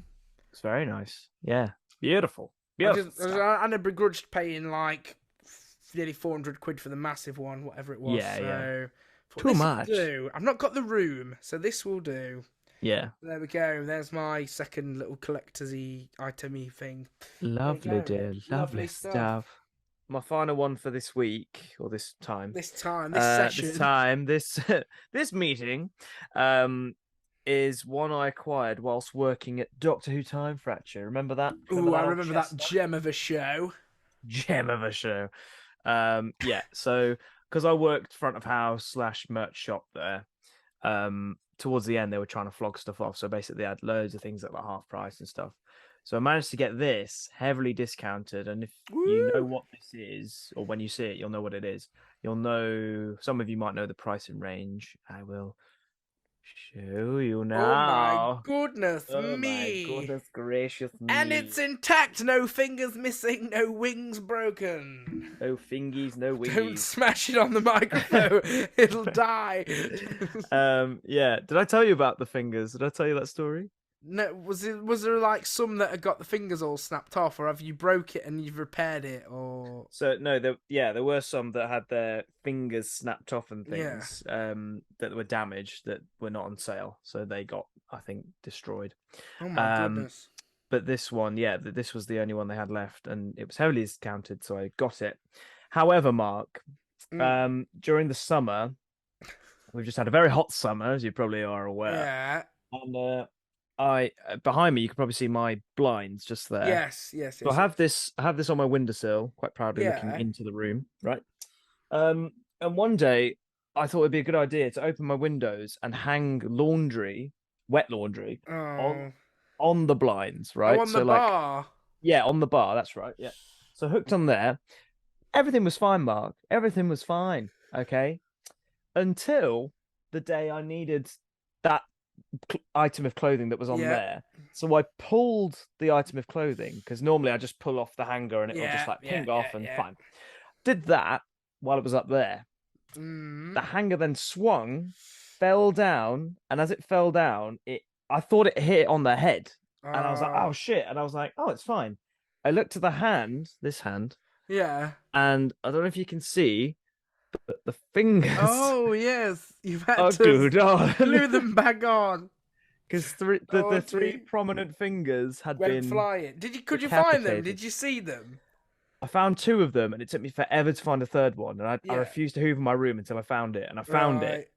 it's very nice. Yeah, beautiful, I beautiful. stuff. never begrudged paying like nearly 400 quid for the massive one, whatever it was. Yeah, yeah. Thought, Too this will much. do. I've not got the room, so this will do. Yeah, There we go. There's my second little collector's-y, item-y thing. lovely, go. dear, Lovely lovely stuff. stuff. My final one for this week or this time. This session. This meeting, is one I acquired whilst working at Doctor Who Time Fracture. Remember that? Ooh, I old remember that chestnut? gem of a show. Gem of a show. Yeah. So because I worked front of house / merch shop there, towards the end they were trying to flog stuff off. So basically, they had loads of things at like half price and stuff. So I managed to get this heavily discounted, and if you know Woo! what this is, or when you see it, you'll know what it is. You'll know. Some of you might know the pricing range. I will show you Oh my now. goodness Oh me! my goodness gracious me! And it's intact. No fingers missing. No wings broken. no fingies, no wingies. Don't smash it on the microphone. It'll die. Yeah. Did I tell you about the fingers? Did I tell you that story? No, was there like some that had got the fingers all snapped off, or have you broke it and you've repaired it, or? So no, there were some that had their fingers snapped off and Yeah. things, that were damaged that were not on sale, so they got, I think, destroyed. Oh my goodness. But this one, yeah, this was the only one they had left, and it was heavily discounted, so I got it. However, Mark, during the summer, we've just had a very hot summer, as you probably are aware. Yeah. And I behind me, you can probably see my blinds just there. Yes. So I have this on my windowsill, quite proudly looking Yeah. into the room, right? And one day I thought it'd be a good idea to open my windows and hang laundry, wet laundry, Oh. on the blinds, right? Oh, on so the like, bar. yeah, on the bar, that's right. Yeah. So hooked on there. Everything was fine, Mark. Everything was fine. Okay. Until the day I needed that item of clothing that was on there. So I pulled the item of clothing because normally I just pull off the hanger and it will just like ping off and fine. Did that while it was up there. The hanger then swung, fell down, and as it fell down, I thought it hit on the head. And I was like, oh shit. And I was like, oh, it's fine. I looked at the hand, this hand. Yeah. And I don't know if you can see, but the fingers. Oh yes, you've had to glue them back on. Because the three prominent fingers had been flying. Could you find them? Did you see them? I found two of them, and it took me forever to find a third one. And I refused to hoover my room until I found it, and I found it.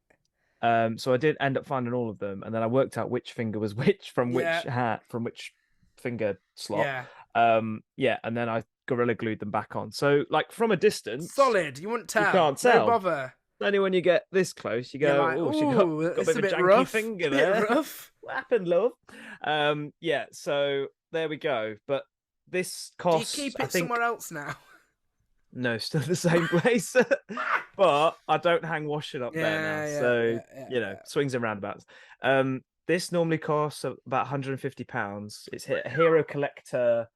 So I did end up finding all of them, and then I worked out which finger was which from which hat, from which finger slot. Yeah. And then I Gorilla Glued them back on. So, like, from a distance, solid. You wouldn't tell. You can't tell. No bother. Only when you get this close, you go, like, oh, she got a it's bit of a janky rough. finger Bit there. rough. What happened, love? Yeah, so there we go. But this costs, Do you keep it I think, somewhere else now? no, still the same place. But I don't hang washing up there now. So, swings and roundabouts. This normally costs about £150. It's a hero collector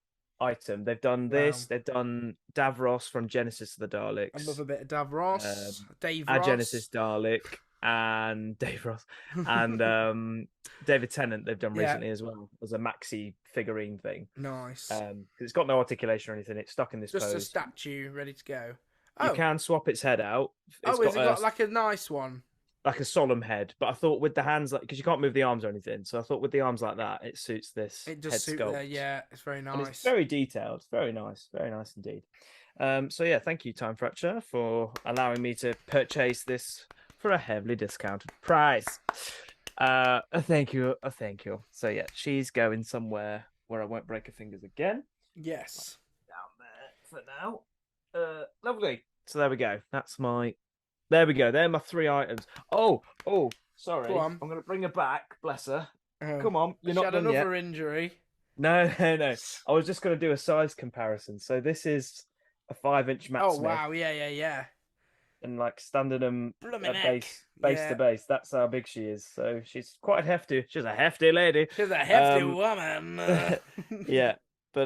item. They've done this. They've done Davros from Genesis of the Daleks. I love a bit of Davros. Dave a Ross. Genesis Dalek and Dave Ross and David Tennant. They've done recently as well as a maxi figurine thing. Nice. Because it's got no articulation or anything. It's stuck in this just pose. A statue ready to go. You can swap its head out. Has it got like a nice one? Like a solemn head, but I thought with the hands, like, because you can't move the arms or anything, so I thought with the arms like that, it suits this. It does head suit sculpt. there, yeah. It's very nice. And it's very detailed. Very nice indeed. So yeah, thank you, Time Fracture, for allowing me to purchase this for a heavily discounted price. Thank you. So yeah, she's going somewhere where I won't break her fingers again. Yes. Down there for now. Lovely. So there we go. There we go. They're my 3 items. Oh, sorry. Go on. I'm going to bring her back. Bless her. Come on. You're not done yet. She had another injury. No. I was just going to do a size comparison. So this is a 5-inch Matt Smith. Wow. Yeah. And like standing them base to base. That's how big she is. So she's quite hefty. She's a hefty lady. She's a hefty woman. Yeah. But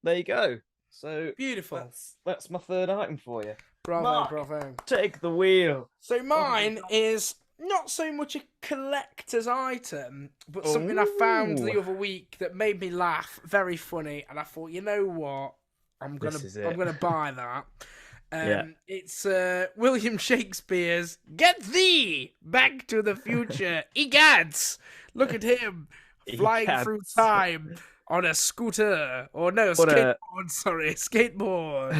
there you go. So beautiful. That's my 3rd item for you. Bravo. Take the wheel. So mine is not so much a collector's item, but something I found the other week that made me laugh. Very funny, and I thought, you know what, I'm gonna buy that. It's William Shakespeare's "Get Thee Back to the Future." Egads, look at him flying through time. On a scooter, or no, skateboard. Sorry, skateboard.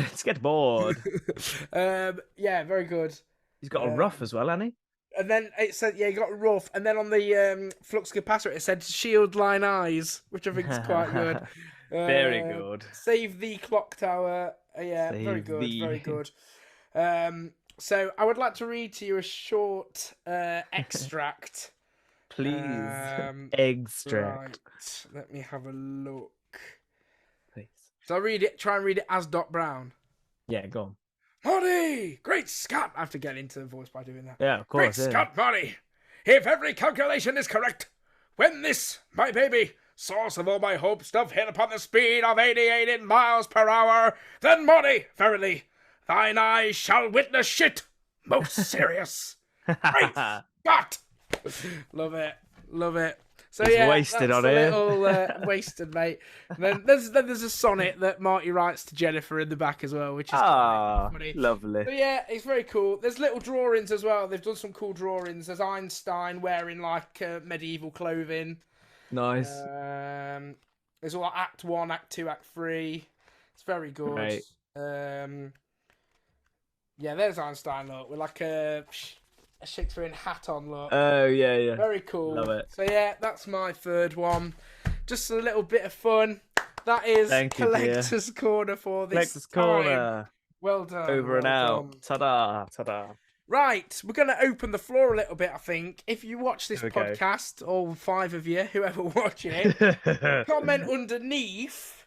Yeah, very good. He's got a ruff as well, hasn't he? And then it said, he got a ruff. And then on the flux capacitor, it said shield line eyes, which I think is quite good. Very good. Save the clock tower. Very good. So I would like to read to you a short extract. Please. Extract. Right. Let me have a look. Please. So try and read it as Doc Brown. Yeah, go on. Marty! Great Scott! I have to get into the voice by doing that. Yeah, of course. Great Scott, Marty! If every calculation is correct, when this, my baby, source of all my hopes, doth hit upon the speed of 88 miles per hour, then, Marty, verily, thine eyes shall witness shit most serious. Great Scott! Love it. So he's wasted on it. Little wasted, mate. And then there's a sonnet that Marty writes to Jennifer in the back as well, which is quite funny. Lovely. So yeah, it's very cool. There's little drawings as well. They've done some cool drawings. There's Einstein wearing like medieval clothing. Nice. There's all Act 1, Act 2, Act 3. It's very good. Right. Yeah, there's Einstein, look, with like a Shakespearean hat on, look. Oh, yeah. Very cool. Love it. So, yeah, that's my 3rd one. Just a little bit of fun. That is Collector's Corner for this Collector's Corner. Well done. Over and out. Ta-da. Right, we're going to open the floor a little bit, I think. If you watch this podcast, all 5 of you, whoever watch it, comment underneath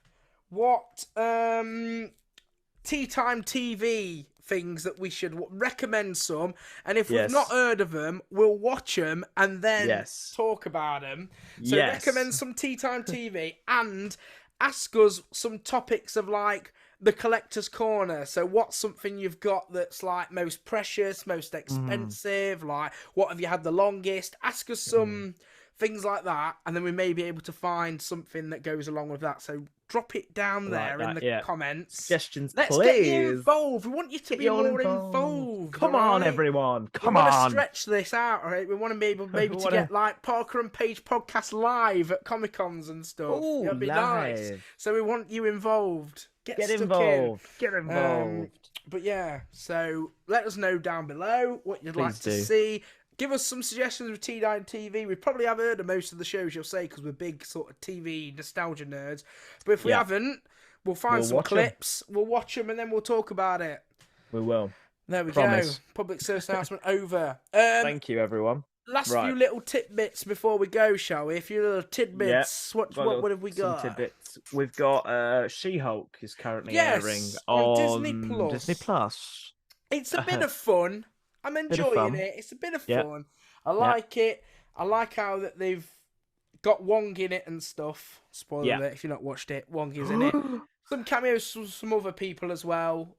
what Tea Time TV things that we should recommend some, and if we've not heard of them, we'll watch them and then talk about them. So recommend some Tea Time TV and ask us some topics of like the Collector's Corner. So what's something you've got that's like most precious, most expensive, like what have you had the longest? Ask us some things like that, and then we may be able to find something that goes along with that. So drop it down there in the comments. Suggestions, Let's please. get you involved. We want you to be more involved. Come on, everyone. Come on. We want to stretch this out, all right? We want to be able maybe to get like Parker and Page podcast live at Comic-Cons and stuff. Ooh, it'd be nice. So we want you involved. Get involved. Get involved. But yeah, so let us know down below what you'd like to see. Give us some suggestions with T9 TV. We probably have heard of most of the shows you'll say because we're big sort of TV nostalgia nerds. But if we haven't, we'll find some clips. We'll watch them and then we'll talk about it. We will. There we go. Promise. Public service announcement over. Thank you, everyone. Last Right. few little tidbits before we go, shall we? A few little tidbits. Yeah. What have we Some got? tidbits. We've got She-Hulk is currently airing Yes, on Disney on Disney Plus. Plus. It's a bit of fun. I'm enjoying it. It's a bit of fun. I like it. I like how that they've got Wong in it and stuff. Spoiler alert if you've not watched it. Wong is in it. Some cameos from some other people as well.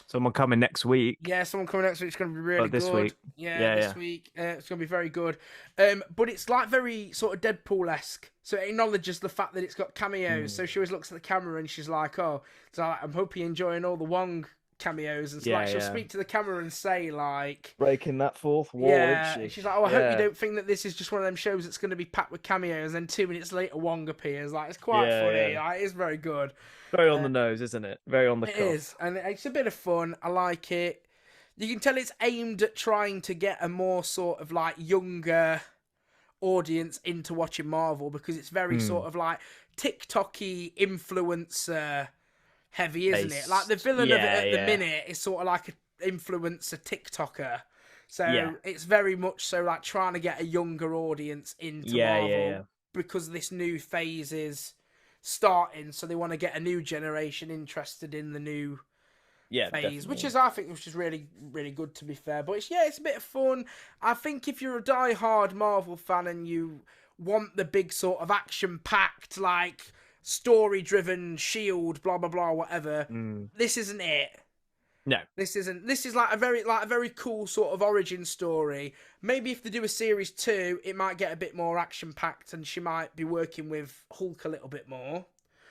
Someone coming next week. Yeah, someone coming next week. It's going to be really this good. Week. This week. It's going to be very good. But it's like very sort of Deadpool-esque. So it acknowledges the fact that it's got cameos. So she always looks at the camera and she's like, "Oh, so I'm hoping you're enjoying all the Wong cameos." And so like she'll speak to the camera and say like, breaking that fourth wall. Yeah, she? She's like, "Oh, I hope you don't think that this is just one of them shows that's going to be packed with cameos." And then 2 minutes later, Wong appears. Like, it's quite funny. Like, it's very good. Very on the nose, isn't it? Very on the cuff. It is, and it's a bit of fun. I like it. You can tell it's aimed at trying to get a more sort of like younger audience into watching Marvel, because it's very sort of like TikTok-y influencer heavy, isn't it? Like the villain of it at the minute is sort of like an influencer TikToker. So it's very much so like trying to get a younger audience into Marvel because this new phase is starting, so they want to get a new generation interested in the new phase, definitely. Which is, I think, which is really, really good, to be fair. But it's a bit of fun. I think if you're a die-hard Marvel fan and you want the big sort of action-packed, like story-driven Shield, blah blah blah, whatever, this isn't it. No, this isn't. This is like a very cool sort of origin story. Maybe if they do a series 2, it might get a bit more action packed, and she might be working with Hulk a little bit more.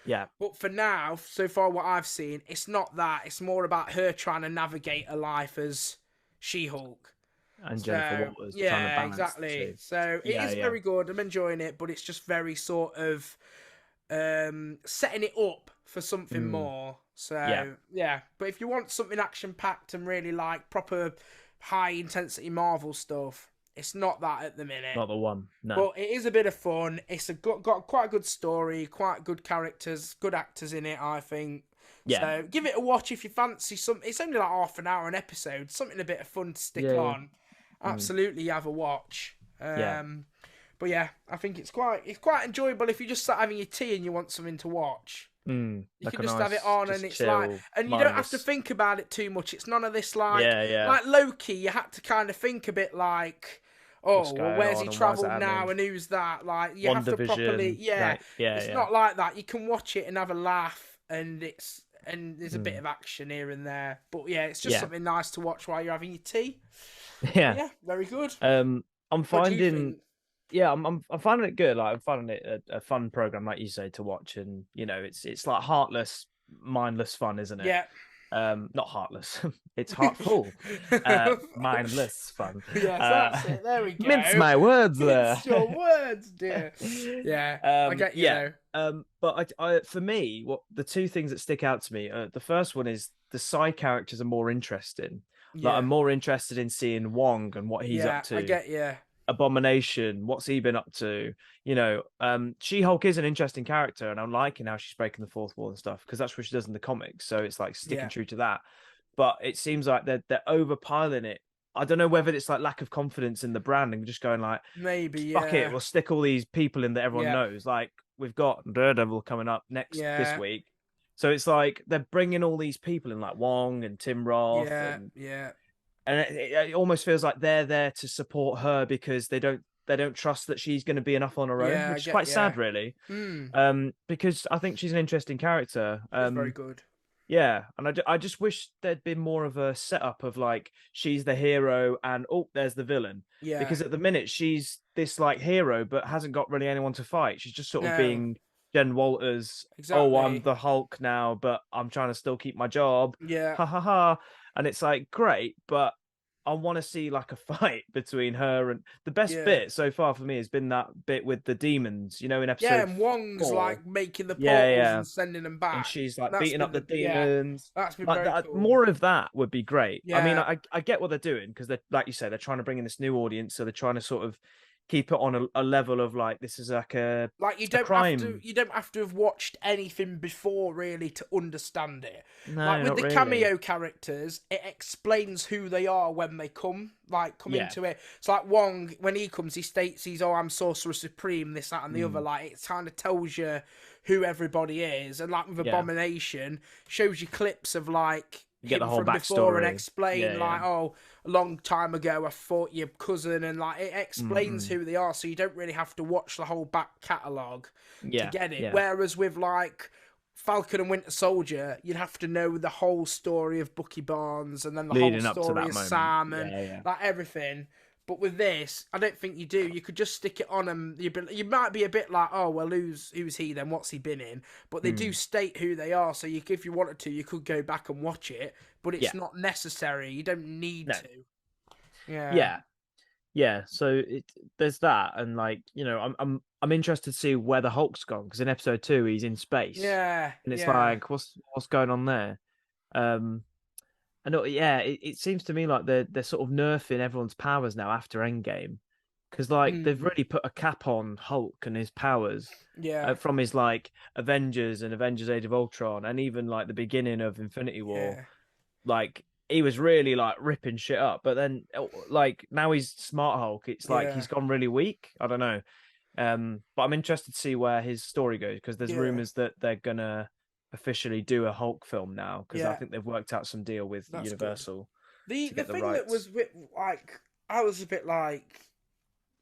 Yeah. But for now, so far what I've seen, it's not that. It's more about her trying to navigate a life as She-Hulk. And Jennifer Walters trying to balance exactly. the two. So it is very good. I'm enjoying it, but it's just very sort of setting it up for something more. So but if you want something action packed and really like proper high intensity Marvel stuff, it's not that at the minute. Not the one. No. But it is a bit of fun. It's got quite a good story, quite good characters, good actors in it, I think. Yeah. So give it a watch if you fancy something. It's only like half an hour an episode. Something a bit of fun to stick on. Absolutely have a watch. But yeah, I think it's quite enjoyable if you just start having your tea and you want something to watch. You can just have it on and it's chill, like, and you don't have to think about it too much. It's none of this like like Loki. You had to kind of think a bit like, oh, well, where's he travelled now and who's that? Like you have to properly, it's not like that. You can watch it and have a laugh, and there's a bit of action here and there. But yeah, it's just something nice to watch while you're having your tea. Yeah, very good. I'm finding. Yeah, I'm finding it good. Like I'm finding it a fun program, like you say, to watch, and you know, it's like heartless, mindless fun, isn't it? Yeah. Not heartless. It's heartful, mindless fun. Yeah, that's it. There we go. Mince my words there. Mince your words, dear. Yeah, I get you. But I, for me, what the two things that stick out to me, the first one is the side characters are more interesting. Like I'm more interested in seeing Wong and what he's up to. I get you. Abomination, what's he been up to? You know, She-Hulk is an interesting character, and I'm liking how she's breaking the fourth wall and stuff, because that's what she does in the comics. So it's like sticking true to that. But it seems like they're overpiling it. I don't know whether it's like lack of confidence in the brand and just going like, maybe fuck it, we'll stick all these people in that everyone knows. Like we've got Daredevil coming up next this week, so it's like they're bringing all these people in, like Wong and Tim Roth. And it almost feels like they're there to support her because they don't trust that she's going to be enough on her own, which is quite sad, really. Because I think she's an interesting character. Very good. Yeah, and I just wish there'd been more of a setup of like she's the hero and there's the villain. Yeah. Because at the minute she's this like hero but hasn't got really anyone to fight. She's just sort of being Jen Walters. Exactly. Oh, I'm the Hulk now, but I'm trying to still keep my job. Yeah. Ha ha ha. And it's like, great, but I want to see like a fight between her and the best bit so far for me has been that bit with the demons, you know, in episode 4. And Wong's like making the portals and sending them back. And she's like beating up the demons. That's been like, very cool. More of that would be great. I mean, I get what they're doing because they're, like you say, they're trying to bring in this new audience. So they're trying to sort of keep it on a level of like this is like a Like you a don't have to crime. have watched anything before really to understand it. Like No, with not the really. cameo characters, it explains who they are when they come Yeah. into it. It's like Wong, when he comes, he states he's, oh, I'm Sorcerer Supreme, this, that, and the other. Mm, Like it kind of tells you who everybody is, and like with yeah. Abomination, shows you clips of like You get the him whole from before and backstory. explain Yeah, yeah. like, oh, a long time ago I fought your cousin, and like it explains Mm-mm. who they are, so you don't really have to watch the whole back catalogue to Yeah, get it. yeah. Whereas with like Falcon and Winter Soldier, you'd have to know the whole story of Bucky Barnes and then the whole Leading up to story that of moment. Sam and Yeah, yeah. like everything. But with this, I don't think you do. You could just stick it on and you might be a bit like, oh well, who's he then? What's he been in? But they do Mm. state who they are, so if you wanted to, you could go back and watch it. But Yeah. it's not necessary. You don't need No. to. Yeah. Yeah. Yeah. So there's that, and like I'm interested to see where the Hulk's gone because in episode 2 he's in space, Yeah. and it's Yeah. like what's going on there? Um, I know. Yeah, it seems to me like they're sort of nerfing everyone's powers now after Endgame, because like they've Mm. really put a cap on Hulk and his powers Yeah. from his like Avengers and Avengers Age of Ultron, and even like the beginning of Infinity War. Yeah. Like he was really like ripping shit up, but then like now he's Smart Hulk. It's like Yeah. he's gone really weak. I don't know. But I'm interested to see where his story goes because there's Yeah. rumors that they're gonna officially do a Hulk film now because I Yeah. think they've worked out some deal with That's good. Universal to The get the thing that was rights. a bit like I was a bit like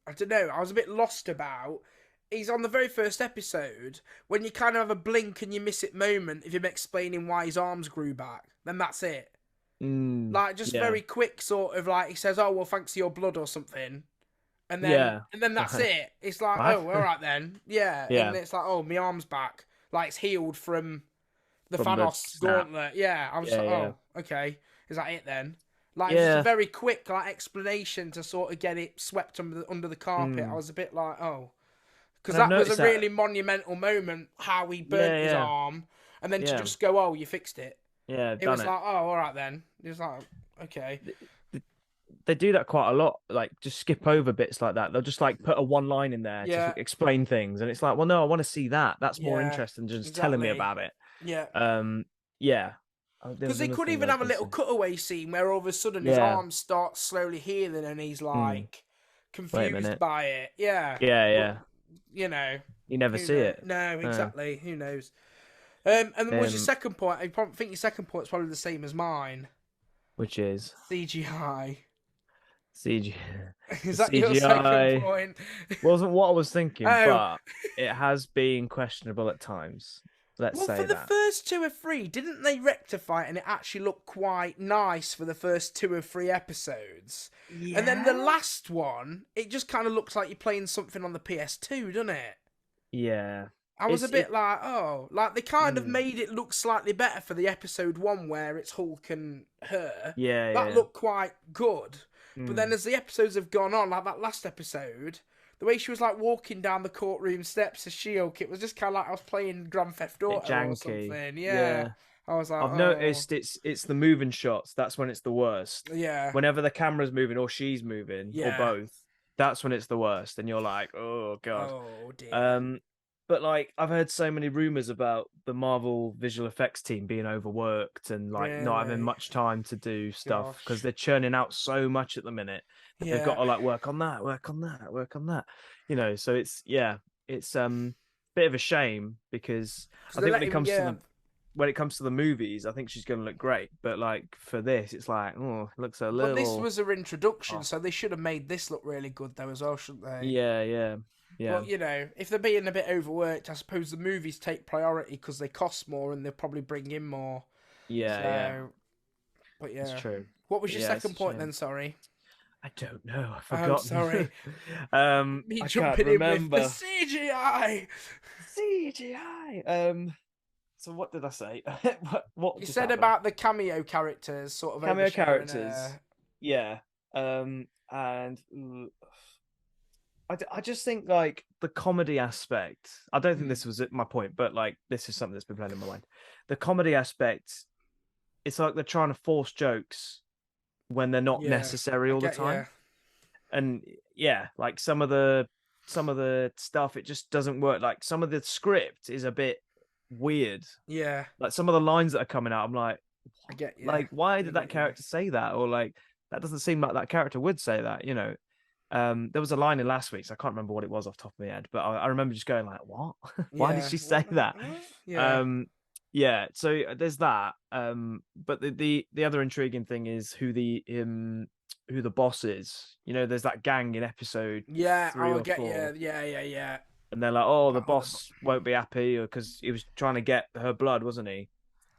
I don't know, I was a bit lost about. He's on the very first episode when you kind of have a blink and you miss it moment of him explaining why his arms grew back. Then that's it. Like just Yeah, very quick, sort of like he says, "Oh well, thanks to your blood" or something, yeah. and then that's it. It's like, What? oh, all right then, yeah, and Yeah, it's like, oh, my arm's back, like it's healed from the from the Thanos snap. gauntlet. Yeah, I was Yeah, like, yeah, oh, okay, is that it then? Like it's just a yeah. very quick like explanation to sort of get it swept under the carpet. I Mm. was a bit like, oh, because And I've that was a noticed that. really monumental moment how he burnt Yeah, his yeah, arm, and then to yeah, just go, oh, you fixed it. yeah. It Done was it. like, oh, all right then. It was like, okay, They do that quite a lot. Like just skip over bits like that. They'll just like put a one line in there to yeah, explain things, and it's like, well, no, I want to see that. That's more yeah, interesting than just telling me exactly, about it. yeah. Yeah. There Because was they another could thing I even was have a going to little say. cutaway scene where all of a sudden his Yeah. arm starts slowly healing and he's Mm. like Wait a confused minute. by it. Yeah. Yeah, But, yeah. you know, You never who see knows? it. No, Uh, exactly. Who knows? And then was your um, second point? think your second point is probably the same as mine. which is CGI. CG. The Is that your second CGI point? wasn't what I was thinking, Oh, but it has been questionable at times. Let's well, for say the that. first two or three, didn't they rectify it and it actually looked quite nice for the first two or three episodes? And then the Yeah. last one, it just kind of looks like you're playing something on the PS2, doesn't it? Yeah. I was a It. bit like, oh, like they kind of Mm, made it look slightly better for the episode one where it's Hulk and her. yeah, That yeah. looked quite good. But then Mm, as the episodes have gone on, like that last episode, the way she was like walking down the courtroom steps as She-Hulk, it was just kind of like I was playing Grand Theft bit Auto or janky. something. Yeah. Yeah. I was like, I've oh, noticed it's the moving shots. That's when it's the worst. yeah, Whenever the camera's moving or she's moving or yeah. both, that's when it's the worst. And you're like, oh god. Oh dear. But like I've heard so many rumors about the Marvel visual effects team being overworked and like not having Really? much time to do stuff because Gosh. they're churning out so much at the minute. They've got Yeah. to like work on that, work on that, work on that. So it's bit of a shame because Because I they think let him, yeah. when it comes to the movies, I think she's going to look great. But like for this, it's like, oh, it looks a But this little was her introduction, off. so they should have made this look really good though as well, shouldn't they? Yeah, yeah, yeah, But you know, if they're being a bit overworked, I suppose the movies take priority because they cost more and they'll probably bring in more. yeah, yeah. So, but It's yeah. true. What was your Yeah, it's second a point shame. then? Sorry. I don't know. I've I'm forgotten. sorry. Me I can't jumping in with the remember. CGI. CGI. So what did I say? What You just said happened? about the cameo characters sort of Cameo overshadowing, characters. Yeah. And I just think like the comedy aspect. I don't think this was my point, but like this is something that's been playing in my mind. The comedy aspect. It's like they're trying to force jokes when they're not Yeah, necessary I all the get time. and yeah, like some of the stuff, it just doesn't work. Like some of the script is a bit weird. Yeah, Like some of the lines that are coming out, I'm like, I what? get you. Like, why I did that get you. character say that? Or like, that doesn't seem like that character would say that, you know. There was a line in last week's, I can't remember what it was off the top of my head, but I remember just going like, what? Why did Yeah. she What say the, that? what? Yeah. Um, yeah, so there's that. But the other intriguing thing is who the boss is. You know, there's that gang in episode Yeah, three I'll or get four, you. Yeah, yeah, yeah. and they're like, "Oh, the That other, boss won't be happy because he was trying to get her blood, wasn't he?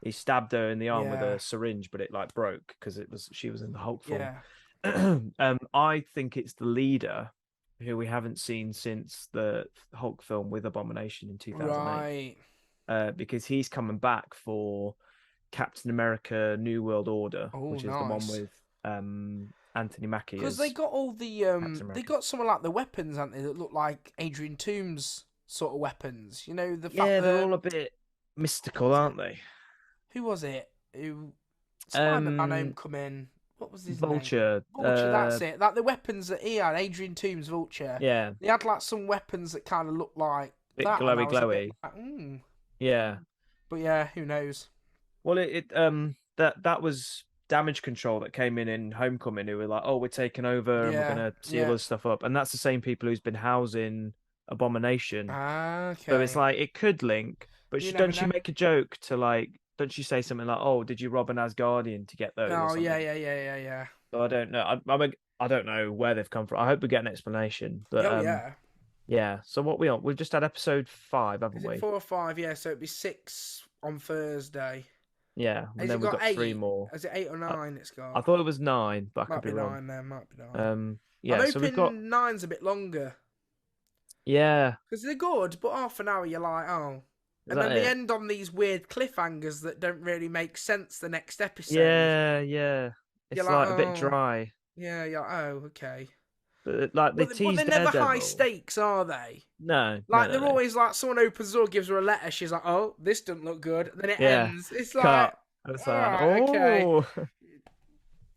He stabbed her in the arm with yeah, a syringe, but it like broke because she was in the Hulk form." yeah. I think it's the leader who we haven't seen since the Hulk film with Abomination in 2008, Right. because he's coming back for Captain America: New World Order, Oh, which is the one nice. with Anthony Mackie Because they as got all the Captain they America. got some of like the weapons, haven't they, that look like Adrian Toombs sort of weapons. You know, the fact Yeah, they're that all a bit what mystical, was it? aren't they? Who was it? Who Spider-Man Um, Homecoming? What was his name? Vulture. Vulture. That's it. Like the weapons that he had, Adrian Toombs Vulture. Yeah, They had like some weapons that kind of looked like bit that, and I glowy, was a bit glowy. like, hmm. Yeah. But yeah, who knows? Well, that was Damage Control that came in Homecoming, who were like, "Oh, we're taking over and we're Yeah, gonna seal yeah. this stuff up," and that's the same people who's been housing Abomination. Ah, So it's okay. like it could link, but You never don't she know. make a joke to like? Don't she say something like, "Oh, did you rob an Asgardian to get those or Oh yeah, something?" yeah, yeah, yeah, yeah. So I don't know. I don't know where they've come from. I hope we get an explanation. But Oh yeah. yeah. So what we on? We've just had episode 5, haven't Is it we? 4 or 5? Yeah, so it'd be 6 on Thursday. Yeah, and Has then it we've got got 3 8? more. Is it 8 or 9? It's I got. thought it was 9, but I could Might be be wrong. 9 then. Might be 9. I'm Yeah. So we've got hoping nine's a bit longer yeah. because they're good, but half an hour you're like, oh. Is And that then they it? end on these weird cliffhangers that don't really make sense the next episode. Yeah, yeah. You're It's like, like a bit oh, dry. yeah, you're like, oh, okay. But like they But they're teased never high Daredevil. stakes, are they? No, no, Like no, they're no. always like someone opens the door, gives her a letter, she's like, "Oh, this doesn't look good." Then it Yeah. ends. It's like, Cut. And it's all like, right, okay, oh.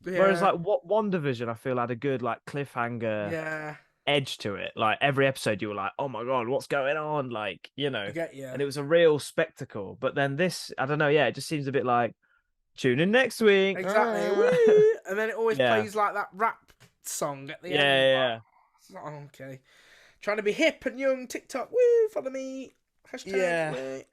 Whereas yeah, like what WandaVision, I feel had a good like cliffhanger yeah, edge to it. Like every episode you were like, oh my God, what's going on? Like, I get you and it was a real spectacle. But then this, I don't know, yeah, it just seems a bit like tune in next week. exactly. Woo! And then it always Yeah. plays like that rap song at the Yeah, end. Like, yeah, it's like, oh, okay, trying to be hip and young. TikTok, woo, follow me. Hashtag. yeah. Wait.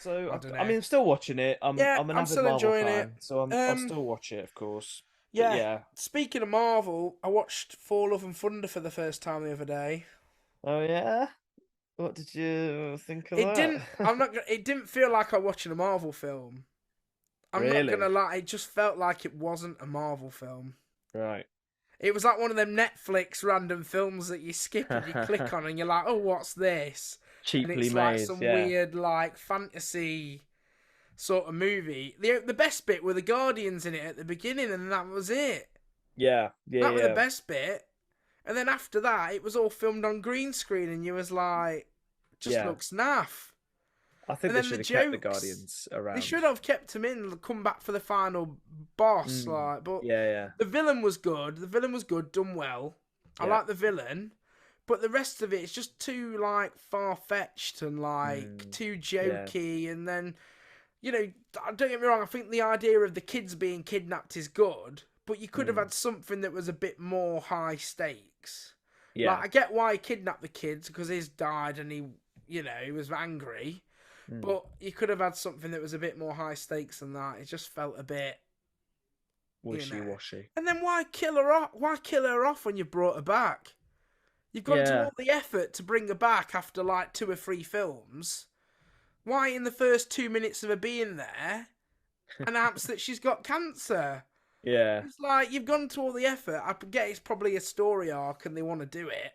So I don't I know. mean, I'm still watching it. Yeah, I'm an I'm avid still Marvel enjoying it. fan, so I'll Um, still watch it, of course. But yeah. yeah. Speaking of Marvel, I watched Thor: Love and Thunder for the first time the other day. Oh yeah. What did you think of It didn't. that? I'm not. It didn't feel like I'm watching a Marvel film. I'm not gonna Really? lie. It just felt like it wasn't a Marvel film. Right. It was like one of them Netflix random films that you skip and you click on and you're like, oh, what's this? And Cheaply it's like made. some Yeah. weird like fantasy sort of movie. The best bit were the Guardians in it at the beginning, and that was it. Yeah. Yeah. That was the Yeah. best bit. And then after that, it was all filmed on green screen, and you was like, just Yeah. looks naff. I think And they then the should have kept the jokes, Guardians they around. should have kept him in, come back for the final boss, Mm. like. But Yeah. Yeah. the villain was good. The villain was good, done well. I Yeah. like the villain, but the rest of it is just too like far fetched and like Mm. too Yeah. jokey. And then, don't get me wrong. I think the idea of the kids being kidnapped is good, but you could have Mm. had something that was a bit more high stakes. Yeah. Like I get why he kidnapped the kids because his died and he was angry. Mm. But you could have had something that was a bit more high stakes than that. It just felt a bit, Wishy-washy. And then why kill her off? Why kill her off when you brought her back? You've gone to Yeah. all the effort to bring her back after like 2 or 3 films. Why in the first 2 minutes of her being there announce that she's got cancer? Yeah. It's like you've gone to all the effort. I get it's probably a story arc and they want to do it,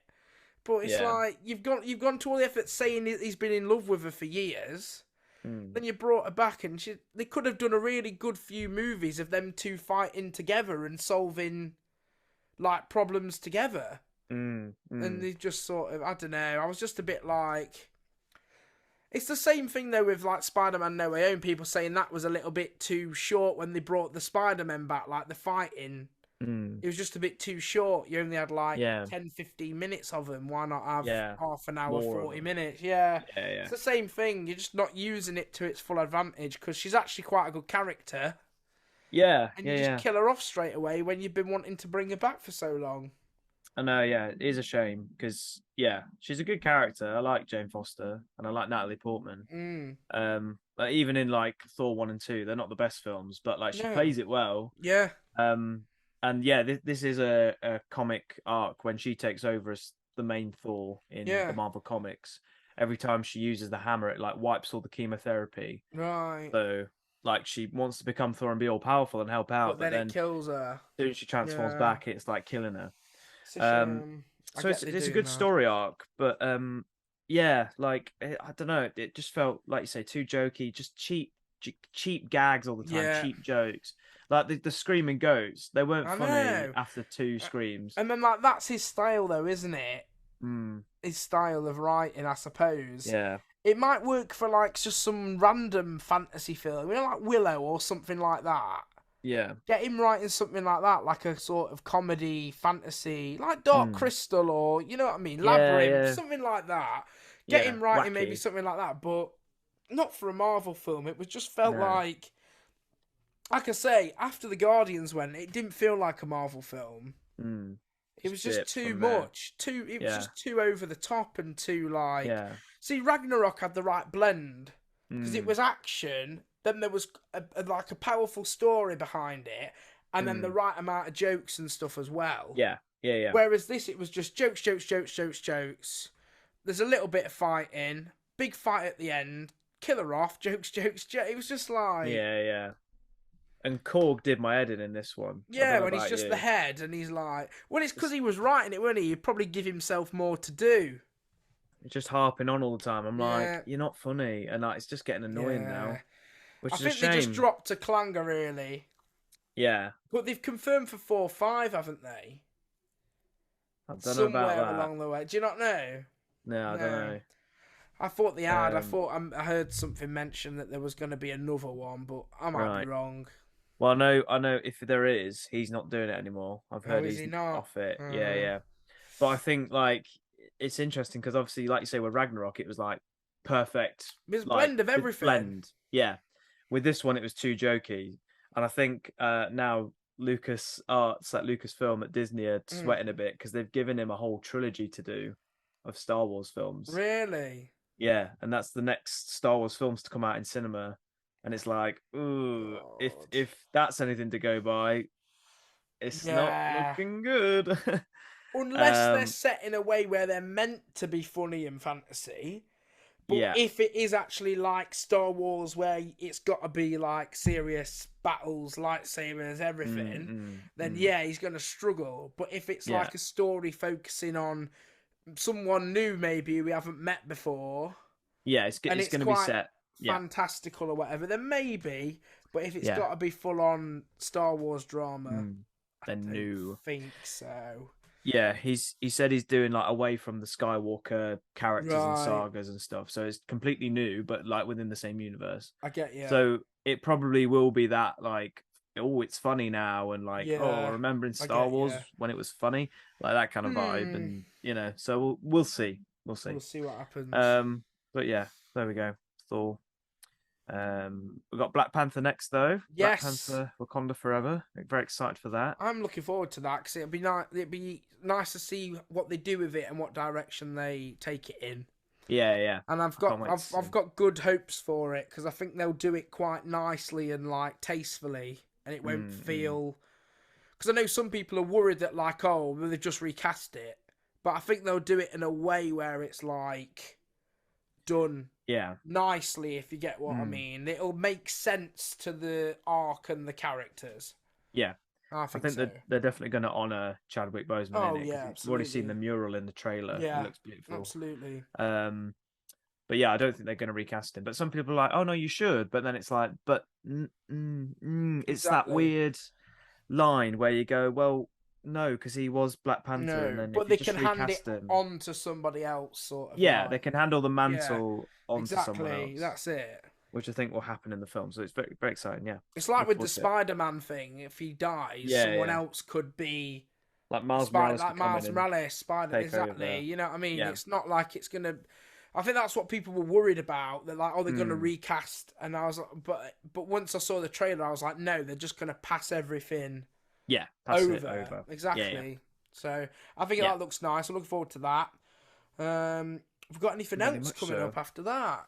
but it's Yeah. like you've gone to all the effort saying he's been in love with her for years. Mm. Then you brought her back, and they could have done a really good few movies of them two fighting together and solving like problems together. Mm. And Mm. they just sort of, I don't know. I was just a bit like, it's the same thing though with like Spider-Man No Way Home. People saying that was a little bit too short when they brought the Spider-Man back, like the fighting. Mm. It was just a bit too short. You only had like Yeah. 10, 15 minutes of them. Why not have Yeah. half an hour, More of 40 them. minutes? Yeah. Yeah. It's Yeah. the same thing. You're just not using it to its full advantage because she's actually quite a good character. Yeah. And you Yeah. just Yeah. kill her off straight away when you've been wanting to bring her back for so long. I know. Yeah. It is a shame because yeah, she's a good character. I like Jane Foster and I like Natalie Portman. Mm. But even in like Thor 1 and 2, they're not the best films, but like she No. plays it well. Yeah. Um, and yeah, this is a comic arc when she takes over as the main Thor in the Yeah. Marvel comics. Every time she uses the hammer, it like wipes all the chemotherapy. Right. So like she wants to become Thor and be all powerful and help out, But but then it then kills her. as soon as she transforms Yeah. back, it's like killing her. It's a Um, shame. I so get they it's a doing good that. story arc, but yeah, like I don't know, it just felt like you say too jokey, just cheap gags all the time, Yeah. cheap jokes. Like the screaming goats, they weren't I funny know. after two screams. And then like that's his style though, isn't it? Mm, His style of writing, I suppose. yeah, It might work for like just some random fantasy film, you know, like Willow or something like that. yeah, Get him writing something like that, like a sort of comedy fantasy, like Dark mm, Crystal or you know what I mean, yeah, Labyrinth, yeah, something like that. Get yeah, him writing maybe wacky. something like that, but not for a Marvel film. It was just felt No, like I say, after the Guardians went, it didn't feel like a Marvel film. mm, It was just dip too from there. much. It was Yeah, just too over the top and too like. yeah, See, Ragnarok had the right blend because it mm, was action. Then there was like a powerful story behind it, and then the mm, right amount of jokes and stuff as well. yeah, yeah, yeah, Whereas this, it was just jokes, jokes, jokes, jokes, jokes. There's a little bit of fighting, big fight at the end, killer off, jokes, jokes, jokes. It was just like. yeah, yeah. And Korg did my head in this one. I don't Yeah, know when he's about just the you. head and he's like, well, it's because he was writing it, wasn't he? He'd probably give himself more to do. Just harping on all the time. I'm like, Yeah, you're not funny, and like, it's just getting annoying yeah. now, which I is a think they just shame. dropped a clanger, really. Yeah, But they've confirmed for 4, 5, haven't they? I don't know about Somewhere that. along the way. Do you not know? No, I don't No. know. I thought they had. Um, I heard something mention that there was going to be another one, but I might be right. wrong. Well, I know. If there is, he's not doing it anymore. I've Oh, heard is he's he not? off it. Yeah, yeah. But I think like it's interesting because obviously, like you say, with Ragnarok, it was like perfect, There's a like blend of everything. blend. Yeah. With this one, it was too jokey, and I think now Lucas Arts, like Lucasfilm at Disney, are Mm. sweating a bit because they've given him a whole trilogy to do of Star Wars films. Really? Yeah, and that's the next Star Wars films to come out in cinema, and it's like, ooh, God. if that's anything to go by, it's not Yeah. looking good. Unless they're um, set in a way where they're meant to be funny and fantasy. But yeah, if it is actually like Star Wars, where it's got to be like serious battles, lightsabers, everything, then yeah, he's going to struggle. But if it's yeah, like a story focusing on someone new, maybe we haven't met before, yeah. and It's it's going to be quite set. Yeah, fantastical or whatever, then maybe. But if it's yeah. got to be full on Star Wars drama, I Then don't new. think so. Yeah, he said he's doing like away from the Skywalker characters and Right, sagas and stuff, so it's completely new, but like within the same universe. I get you. So it probably will be that like, oh, it's funny now, and like, oh, Yeah, remembering I Star get Wars you. when it was funny, like that kind of vibe, Hmm. and so we'll see, we'll see. We'll see what happens. But yeah, there we go, Thor. We've got Black Panther next though. Black Yes, Panther, Wakanda Forever. Very excited for that. I'm looking forward to that because it'd be nice. It'd be nice to see what they do with it and what direction they take it in. Yeah, yeah. And I can't wait to see. I've got good hopes for it because I think they'll do it quite nicely and like tastefully, and it won't feel. Because I know some people are worried that like, oh, well, they've just recast it, but I think they'll do it in a way where it's like done Yeah. nicely, if you get what I mean. It'll make sense to the arc and the characters. Yeah. I I think think so. they're definitely going to honor Chadwick Boseman Oh in it yeah, because we've already seen absolutely. the mural in the trailer. Yeah, It looks beautiful. absolutely. But yeah, I don't think they're going to recast him. But some people are like, "Oh no, you should." But then it's like, it's that Exactly. weird line where you go, "Well, no, because he was Black Panther, and No, then if but you they just can hand it recast him, on to somebody else, sort of yeah, they like. can handle the Yeah, mantle onto someone exactly. else." That's it. which I think will happen in the film. So it's very, very exciting. Yeah, It's like look with the forward to it. Spider-Man thing. If he dies, Yeah, someone yeah. else could be Like Miles Morales like could come in Miles and Morales, Spider. take Exactly. over. You know what I mean? Yeah. It's not like it's gonna. I think that's what people were worried about. They're like, oh, they're gonna Mm. recast, and I was like, but once I saw the trailer, I was like, no, they're just gonna pass everything Yeah, pass it over. over. Yeah, Exactly. So I think yeah. that looks nice. I'm looking forward to that. Have we got anything Very else much coming so. up after that?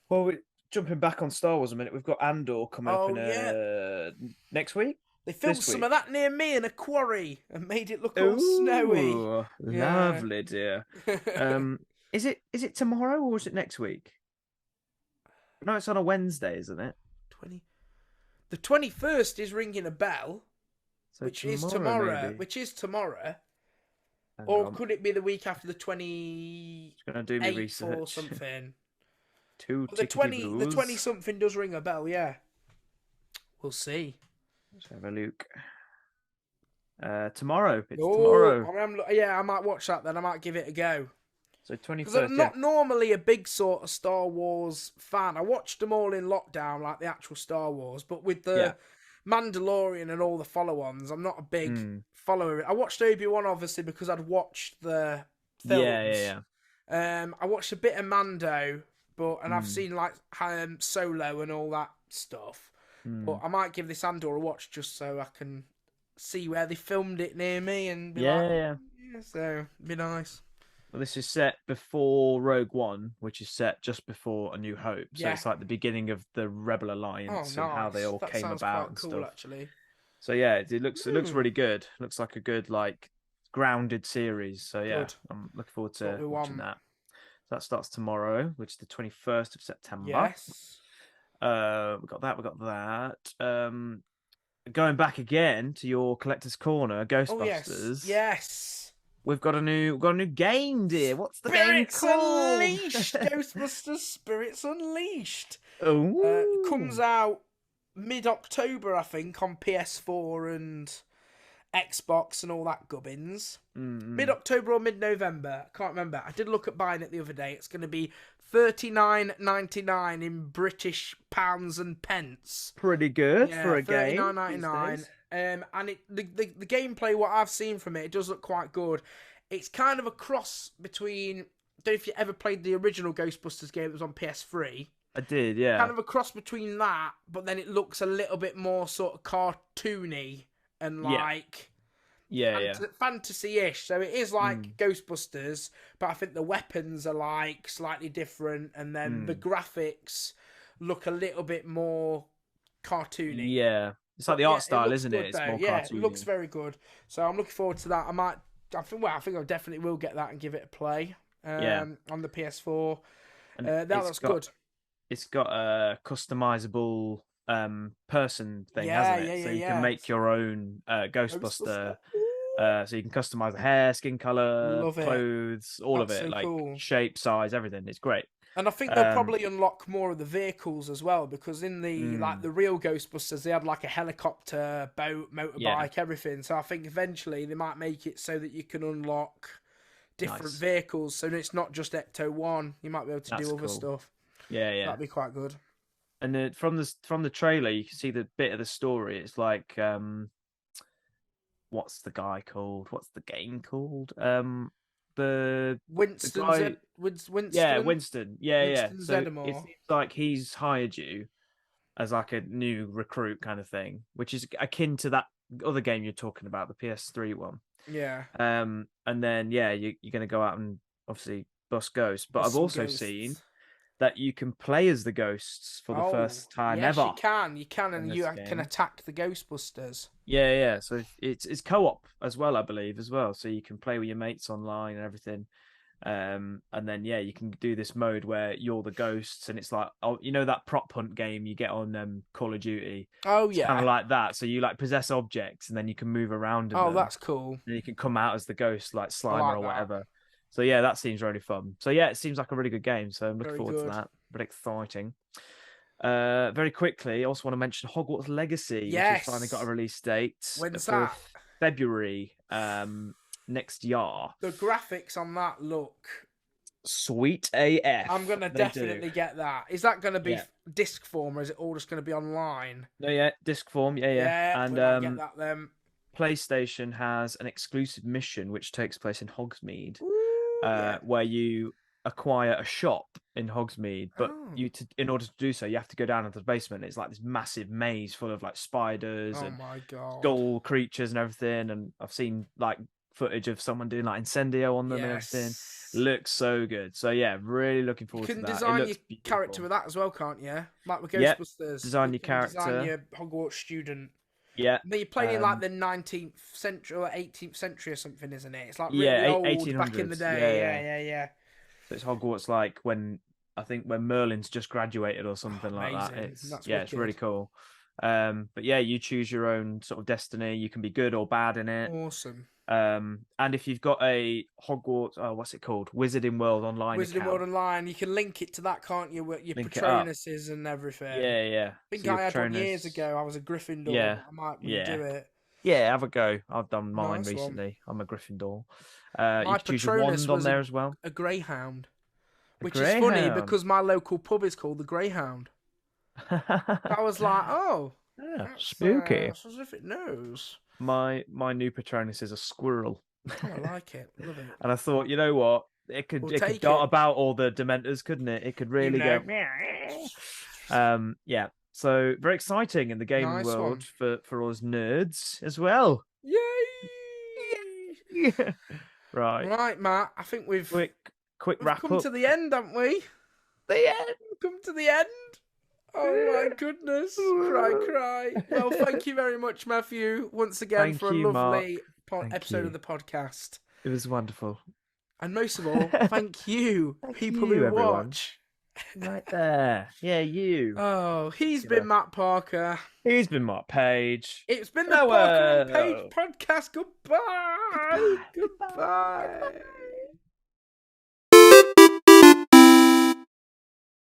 Well, jumping back on Star Wars a minute, we've got Andor coming up Oh in yeah, next week. they filmed This some week. of that near me in a quarry and made it look all snowy. Oh, Yeah. lovely, dear. Um, is it tomorrow or is it next week? No, it's on a Wednesday, isn't it? 20. The 21st is ringing a bell, So which is tomorrow, tomorrow. maybe. Which is tomorrow. Hang Or on. could it be the week after the 28th Just gonna do me or research. something? Two The tickety 20, the blues. 20 something does ring a bell, yeah. We'll see. Let's have a look. Tomorrow. It's Oh, tomorrow. yeah, I might watch that then. I might give it a go. So Because 21st. I'm Yeah. not normally a big sort of Star Wars fan. I watched them all in lockdown, like the actual Star Wars, but with the Mandalorian and all the follow-ons, I'm not a big follower. I watched Obi-Wan obviously because I'd watched the films. Yeah. I watched a bit of Mando, and I've seen like Solo and all that stuff. But I might give this Andor a watch just so I can see where they filmed it near me and be Yeah. so it'd be nice. Well, this is set before Rogue One, which is set just before A New Hope. So it's like the beginning of the Rebel Alliance and how they all that came sounds about quite and cool, stuff. actually. So yeah, it looks really good. Looks like a good like grounded series. So yeah, Good. I'm looking forward to we watching want. that. So that starts tomorrow, which is the 21st of September. Yes. We got that. Going back again to your collector's corner, Ghostbusters. Oh, yes. We've got a new game, dear. What's the game Spirits called? Unleashed. Ghostbusters Spirits Unleashed. Oh, Comes out mid-October, I think, on PS4 and Xbox and all that gubbins. Mid-October or mid-November. I can't remember. I did look at buying it the other day. It's going to be $39.99 in British pounds and pence. Pretty good for a game. $39.99. And the gameplay, what I've seen from it, it does look quite good. It's kind of a cross between. I don't know if you ever played the original Ghostbusters game that was on PS3. I did, yeah. Kind of a cross between that, but then it looks a little bit more sort of cartoony and like fantasy-ish. So it is like Ghostbusters, but I think the weapons are like slightly different, and then the graphics look a little bit more cartoony. Yeah. It's like the art style, isn't it? It's more cartoony. It looks very good. So I'm looking forward to that. I think I definitely will get that and give it a play. On the PS4. That looks good. It's got a customizable person thing, hasn't it? So you can make your own Ghostbuster. So you can customize the hair, skin color, clothes, all of it, like shape, size, everything. It's great. And I think they'll probably unlock more of the vehicles as well, because in the like the real Ghostbusters, they had like a helicopter, boat, motorbike, everything. So I think eventually they might make it so that you can unlock different vehicles. So it's not just Ecto 1. You might be able to do other stuff. Yeah. That'd be quite good. And from the trailer, you can see the bit of the story. It's like, what's the guy called? What's the game called? Winston. Winston. Yeah. So it seems like he's hired you as like a new recruit kind of thing, which is akin to that other game you're talking about, the PS3 one. Yeah. And then you're going to go out and obviously bust ghosts. But I've also seen that you can play as the ghosts for the first time ever. You can, and you can attack the Ghostbusters. Yeah. So it's co-op as well, I believe, as well. So you can play with your mates online and everything. And then you can do this mode where you're the ghosts, and it's like, that prop hunt game you get on Call of Duty. Oh, it's kind of like that. So you like possess objects, and then you can move around. That's cool. And you can come out as the ghost, like Slimer or whatever. So that seems really fun. So it seems like a really good game. So I'm looking forward to that. Very exciting. Very quickly, I also want to mention Hogwarts Legacy, which has finally got a release date. When's for that? February next year. The graphics on that look sweet AF. I'm gonna definitely get that. Is that gonna be disc form, or is it all just gonna be online? No, yeah, disc form, yeah. And get that then. PlayStation has an exclusive mission which takes place in Hogsmeade, Ooh, where you acquire a shop in Hogsmeade, but in order to do so, you have to go down into the basement. It's like this massive maze full of like spiders and my God. skull creatures and everything. And I've seen like footage of someone doing like incendio on them and everything. Looks so good. So yeah, really looking forward to that. You can design your character with that as well, can't you? Like with Ghostbusters. Design your character. Design your Hogwarts student. Yeah. But you're playing in like the 19th century or 18th century or something, isn't it? It's like really old 1800s. Back in the day. Yeah. So it's Hogwarts like when Merlin's just graduated or something like that. It's really cool. But yeah, you choose your own sort of destiny. You can be good or bad in it. Awesome. And if you've got a Hogwarts, what's it called? Wizarding World Online account. World Online, you can link it to that, can't you? Your Patronuses and everything. Yeah. I think I had one years ago. I was a Gryffindor. Yeah. I might redo it. Yeah, have a go. I've done mine recently. I'm a Gryffindor. You can choose your wand on there as well. A greyhound. Which is funny because my local pub is called the Greyhound. I was like, spooky. As if it knows. My new Patronus is a squirrel. I like it. Love it. And I thought, you know what? It could dart about all the Dementors, couldn't it? It could really go. Yeah. So very exciting in the gaming world for us nerds as well. Yay! Right, Matt. I think we've quick wrap come up to the end, haven't we? The end. Come to the end. Oh my goodness. Cry. Well, thank you very much, Matthew, once again for a lovely episode of the podcast. It was wonderful. And most of all, thank you, people who watch. Right there. Yeah, you. Oh, he's been Matt Parker. He's been Mark Page. It's been the Parker and Page podcast. Goodbye. Goodbye.